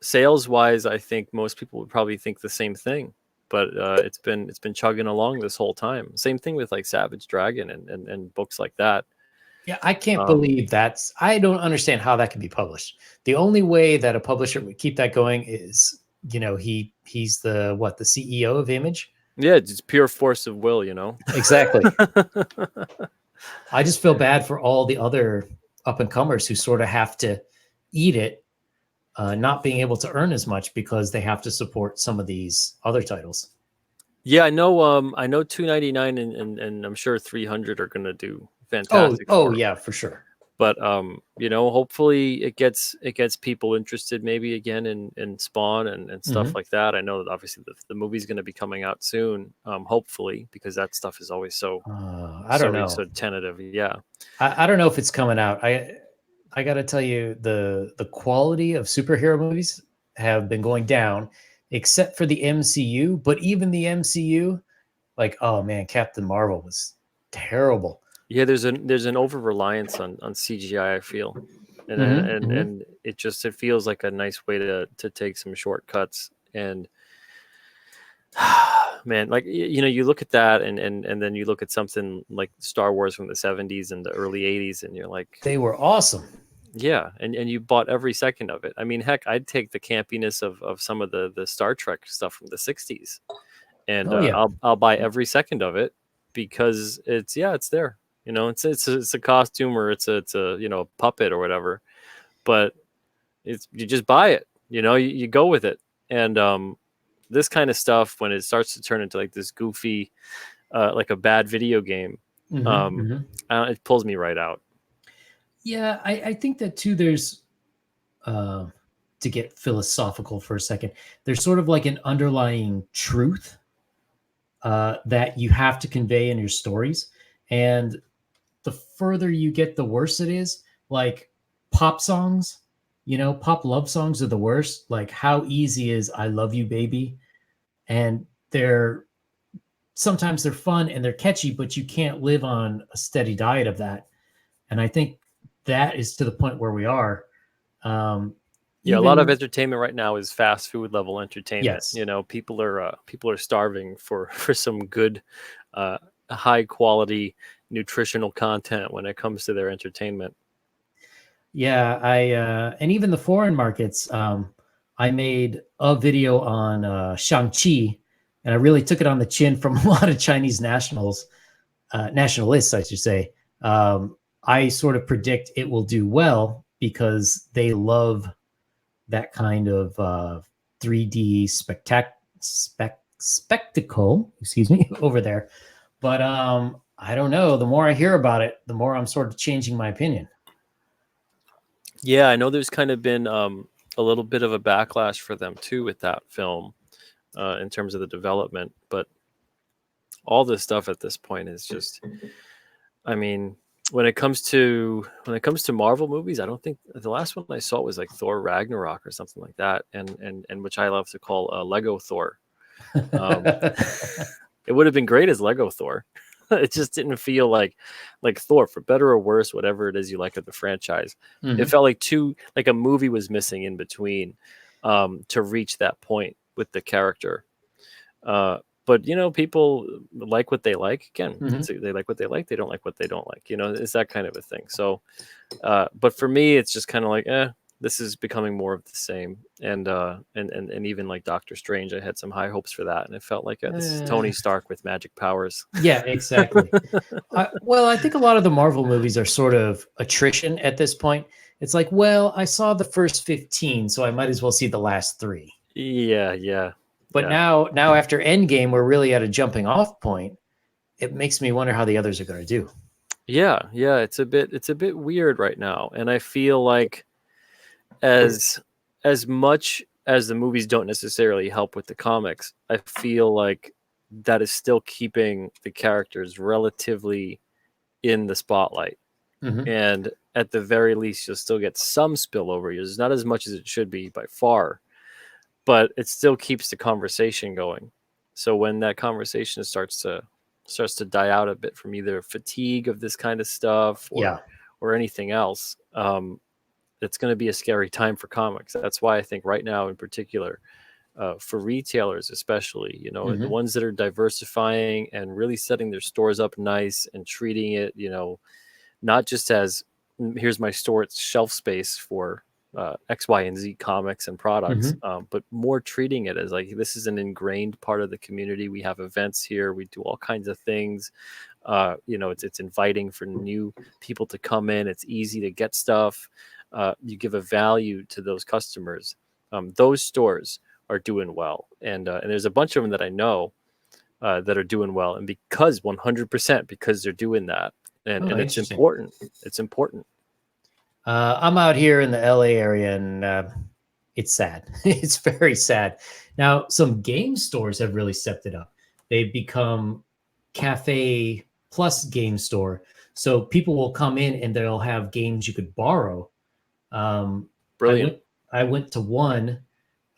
sales wise, I think most people would probably think the same thing. But it's been chugging along this whole time. Same thing with like Savage Dragon and books like that. Yeah, I can't Um, believe I don't understand how that can be published. The only way that a publisher would keep that going is, he's the CEO of Image. yeah, it's pure force of will. Exactly. I just feel bad for all the other up and comers who sort of have to eat it, not being able to earn as much because they have to support some of these other titles. Yeah, I know. I know 299 and I'm sure 300 are gonna do Oh, fantastic oh for 'em. yeah, for sure. But hopefully it gets people interested maybe again in Spawn and stuff Hmm. like that. I know that obviously the movie's going to be coming out soon, hopefully, because that stuff is always so I don't know. so tentative. Yeah. I don't know if it's coming out. I got to tell you, the quality of superhero movies have been going down, except for the MCU. But even the MCU, like, oh man, Captain Marvel was terrible. Yeah, there's an over reliance on CGI, I feel. And Hmm. and Hmm. and it feels like a nice way to take some shortcuts. And man, like you look at that, and then you look at something like Star Wars from the 70s and the early 80s, and you're like, They were awesome. yeah, and you bought every second of it. I mean, heck, I'd take the campiness of some of the Star Trek stuff from the 60s, and Oh yeah. I'll buy every second of it because it's there. You know, it's a costume, or it's a you know, puppet or whatever. But it's, you just buy it. You know, you go with it. And this kind of stuff, when it starts to turn into like this goofy, like a bad video game, it pulls me right out. Yeah, I think that too. There's to get philosophical for a second. There's sort of like an underlying truth that you have to convey in your stories, and the further you get, the worse it is. Like pop songs, you know, pop love songs are the worst. Like how easy is "I Love You, Baby," and they're sometimes they're fun and they're catchy, but you can't live on a steady diet of that. And I think that is to the point where we are. Um, Yeah, a lot of even entertainment right now is fast food level entertainment. yes, You know, people are starving for for some good, uh, high quality nutritional content when it comes to their entertainment. yeah, I and even the foreign markets. I made a video on Shang-Chi, and I really took it on the chin from a lot of Chinese nationalists, I should say. I sort of predict it will do well because they love that kind of 3D spectacle, excuse me, over there. But I don't know. The more I hear about it, the more I'm sort of changing my opinion. Yeah, I know there's kind of been a little bit of a backlash for them too with that film, in terms of the development. But all this stuff at this point is just, I mean, when it comes to Marvel movies, I don't think the last one I saw was like Thor Ragnarok or something like that, and which I love to call Lego Thor. Um, it would have been great as Lego Thor. It just didn't feel like Thor, for better or worse, whatever it is you like of the franchise. It felt like a movie was missing in between, to reach that point with the character. But you know, people like what they like. Again, they like what they like. They don't like what they don't like. You know, it's that kind of a thing. So, but for me, it's just kind of like, this is becoming more of the same. And even like Doctor Strange, I had some high hopes for that, and it felt like, this is Tony Stark with magic powers. Yeah, exactly. Well, I think a lot of the Marvel movies are sort of attrition at this point. It's like, well, I saw the first 15, so I might as well see the last three. Yeah. But now after Endgame, we're really at a jumping off point. It makes me wonder how the others are going to do. Yeah. It's a bit weird right now, and I feel like, as much as the movies don't necessarily help with the comics, I feel like that is still keeping the characters relatively in the spotlight. And at the very least, you'll still get some spillover. It's not as much as it should be by far, but it still keeps the conversation going. So when that conversation starts to die out a bit from either fatigue of this kind of stuff, Yeah. or anything else, it's going to be a scary time for comics. That's why I think right now, in particular, for retailers especially, you know, the ones that are diversifying and really setting their stores up nice and treating it, you know, not just as, here's my store, it's shelf space for X, Y, and Z comics and products, but more treating it as like, this is an ingrained part of the community. We have events here. We do all kinds of things. You know, it's inviting for new people to come in. It's easy to get stuff. You give a value to those customers. Those stores are doing well, and there's a bunch of them that I know that are doing well, and because 100% because they're doing that, and it's important. It's important. I'm out here in the LA area, and it's sad. It's very sad. Now, some game stores have really stepped it up. They've become cafe plus game store. So people will come in and they'll have games you could borrow. Brilliant. I went to one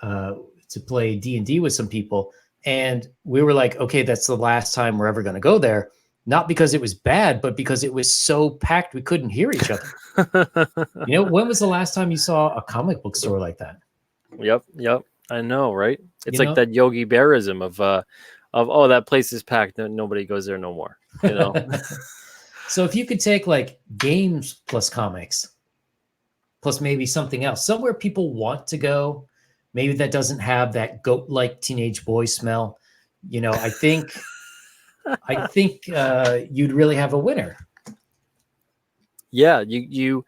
to play D&D with some people, and we were like, okay, that's the last time we're ever going to go there. Not because it was bad, but because it was so packed we couldn't hear each other. You know, when was the last time you saw a comic book store like that? Yep. I know, right? It's You like know? that Yogi Bearism of oh, that place is packed, nobody goes there no more. You know. So if you could take like games plus comics, plus maybe something else, somewhere people want to go, maybe that doesn't have that goat-like teenage boy smell, you know, I think you'd really have a winner. Yeah, you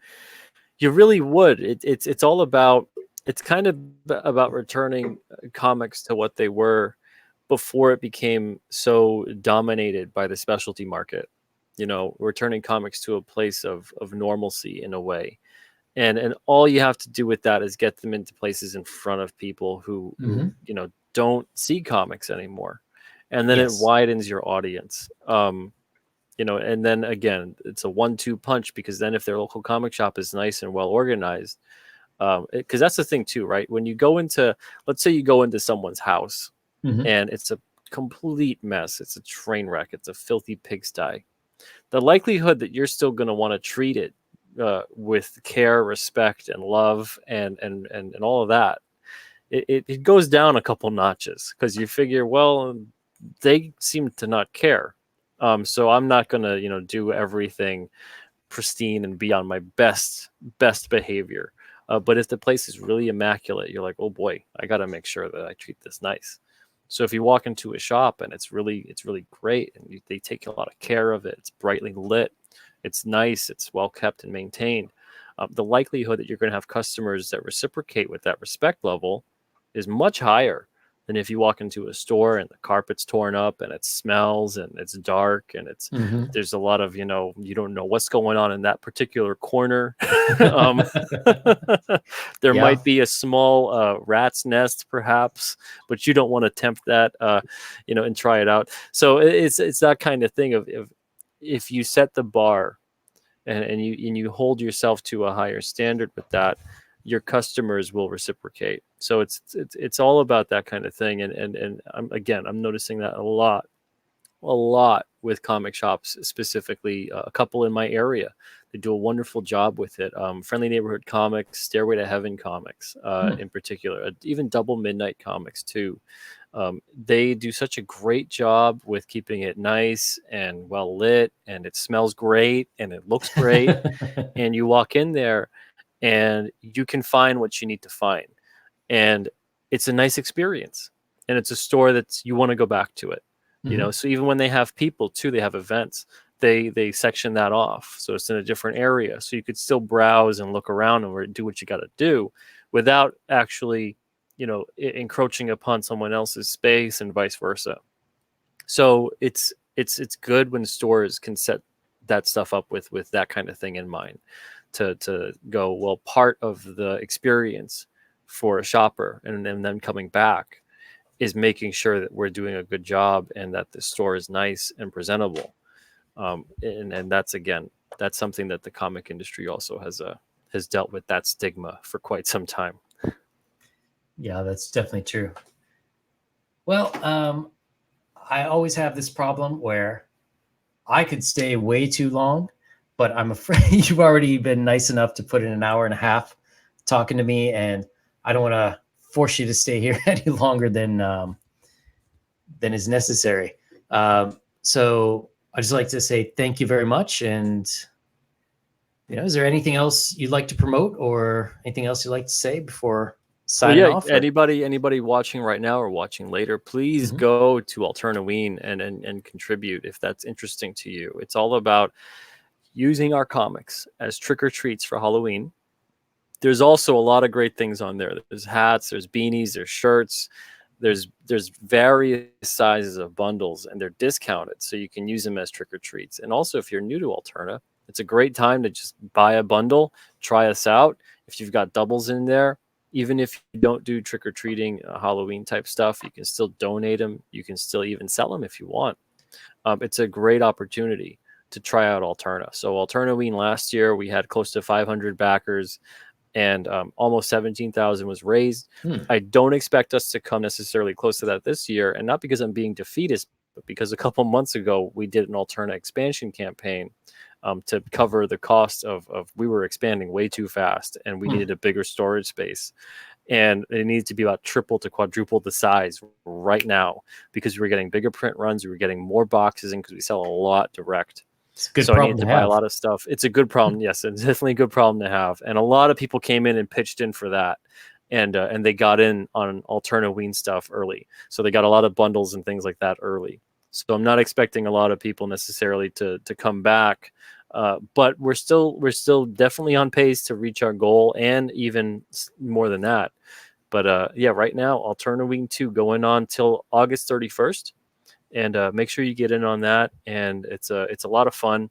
really would. It's all about, it's kind of about returning comics to what they were before it became so dominated by the specialty market. You know, returning comics to a place of normalcy in a way. And all you have to do with that is get them into places in front of people who Hmm. you know don't see comics anymore, and then it Yes. widens your audience. You know, and then again, it's a 1-2 punch, because then if their local comic shop is nice and well organized, because that's the thing too, right? When you go into, let's say you go into someone's house Hmm. and it's a complete mess, it's a train wreck, it's a filthy pigsty, the likelihood that you're still going to want to treat it with care, respect, and love, and all of that, it goes down a couple notches, because you figure, well, they seem to not care. So I'm not going to, do everything pristine and be on my best behavior. But if the place is really immaculate, you're like, oh boy, I got to make sure that I treat this nice. So if you walk into a shop and it's really great, and they take a lot of care of it, it's brightly lit, it's nice, it's well kept and maintained, the likelihood that you're going to have customers that reciprocate with that respect level is much higher than if you walk into a store and the carpet's torn up and it smells and it's dark and Hmm. there's a lot of, you don't know what's going on in that particular corner. um, there Yeah. might be a small rat's nest perhaps, but you don't want to tempt that, and try it out. So it's that kind of thing of, if you set the bar, and you hold yourself to a higher standard with that, your customers will reciprocate. So it's all about that kind of thing. And I'm noticing that a lot with comic shops, specifically a couple in my area. They do a wonderful job with it. Friendly Neighborhood Comics, Stairway to Heaven Comics, Hmm. in particular, even Double Midnight Comics too. They do such a great job with keeping it nice and well lit, and it smells great and it looks great. And you walk in there and you can find what you need to find, and it's a nice experience, and it's a store that's, you want to go back to it. Hmm. So even when they have people too, they have events, they section that off so it's in a different area, so you could still browse and look around and do what you got to do without actually encroaching upon someone else's space, and vice versa. So it's good when stores can set that stuff up with that kind of thing in mind, to go, well, part of the experience for a shopper and then coming back is making sure that we're doing a good job and that the store is nice and presentable. And that's something that the comic industry also has dealt with, that stigma, for quite some time. Yeah, that's definitely true. Well, I always have this problem where I could stay way too long, but I'm afraid you've already been nice enough to put in an hour and a half talking to me, and I don't want to force you to stay here any longer than is necessary. So I just like to say thank you very much. And is there anything else you'd like to promote, or anything else you'd like to say before Well, signing yeah, off? Or anybody watching right now or watching later, please Mhm. go to Alternaween and contribute if that's interesting to you. It's all about using our comics as trick or treats for Halloween. There's also a lot of great things on there. There's hats, there's beanies, there's shirts, there's various sizes of bundles, and they're discounted, so you can use them as trick or treats. And also, if you're new to Alterna, it's a great time to just buy a bundle, try us out. If you've got doubles in there, even if you don't do trick or treating, Halloween type stuff, you can still donate them. You can still even sell them if you want. It's a great opportunity to try out Alterna. So Alternaween last year, we had close to 500 backers, and almost 17,000 was raised. Hmm. I don't expect us to come necessarily close to that this year, and not because I'm being defeatist, but because a couple months ago we did an Alterna expansion campaign, to cover the cost of we were expanding way too fast, and we Hmm. needed a bigger storage space, and it needed to be about triple to quadruple the size right now, because we were getting bigger print runs, we were getting more boxes in, because we sell a lot direct. It's a good So I needed problem to to buy a have. lot of stuff. It's a good problem. Yes, it's definitely a good problem to have. And a lot of people came in and pitched in for that. And they got in on Alternaween stuff early. So they got a lot of bundles and things like that early. So I'm not expecting a lot of people necessarily to come back But we're still definitely on pace to reach our goal, and even more than that. But yeah, right now, Alterna Week 2 going on till August 31st, and make sure you get in on that. And it's a lot of fun.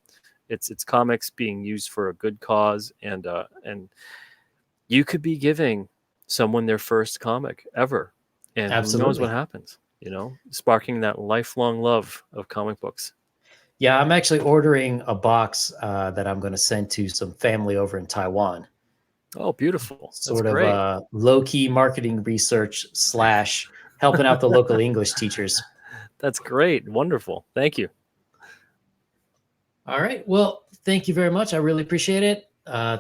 It's comics being used for a good cause, and you could be giving someone their first comic ever, and who knows what Absolutely. happens. Sparking that lifelong love of comic books. Yeah, I'm actually ordering a box that I'm going to send to some family over in Taiwan. Oh, beautiful. That's Sort of great. low-key marketing research / helping out the local English teachers. That's great. Wonderful. Thank you. All right. Well, thank you very much. I really appreciate it.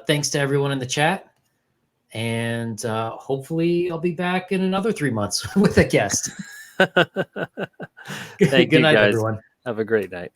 Thanks to everyone in the chat. And hopefully I'll be back in another 3 months with a guest. Thank Good you, night, guys. everyone. Have a great night.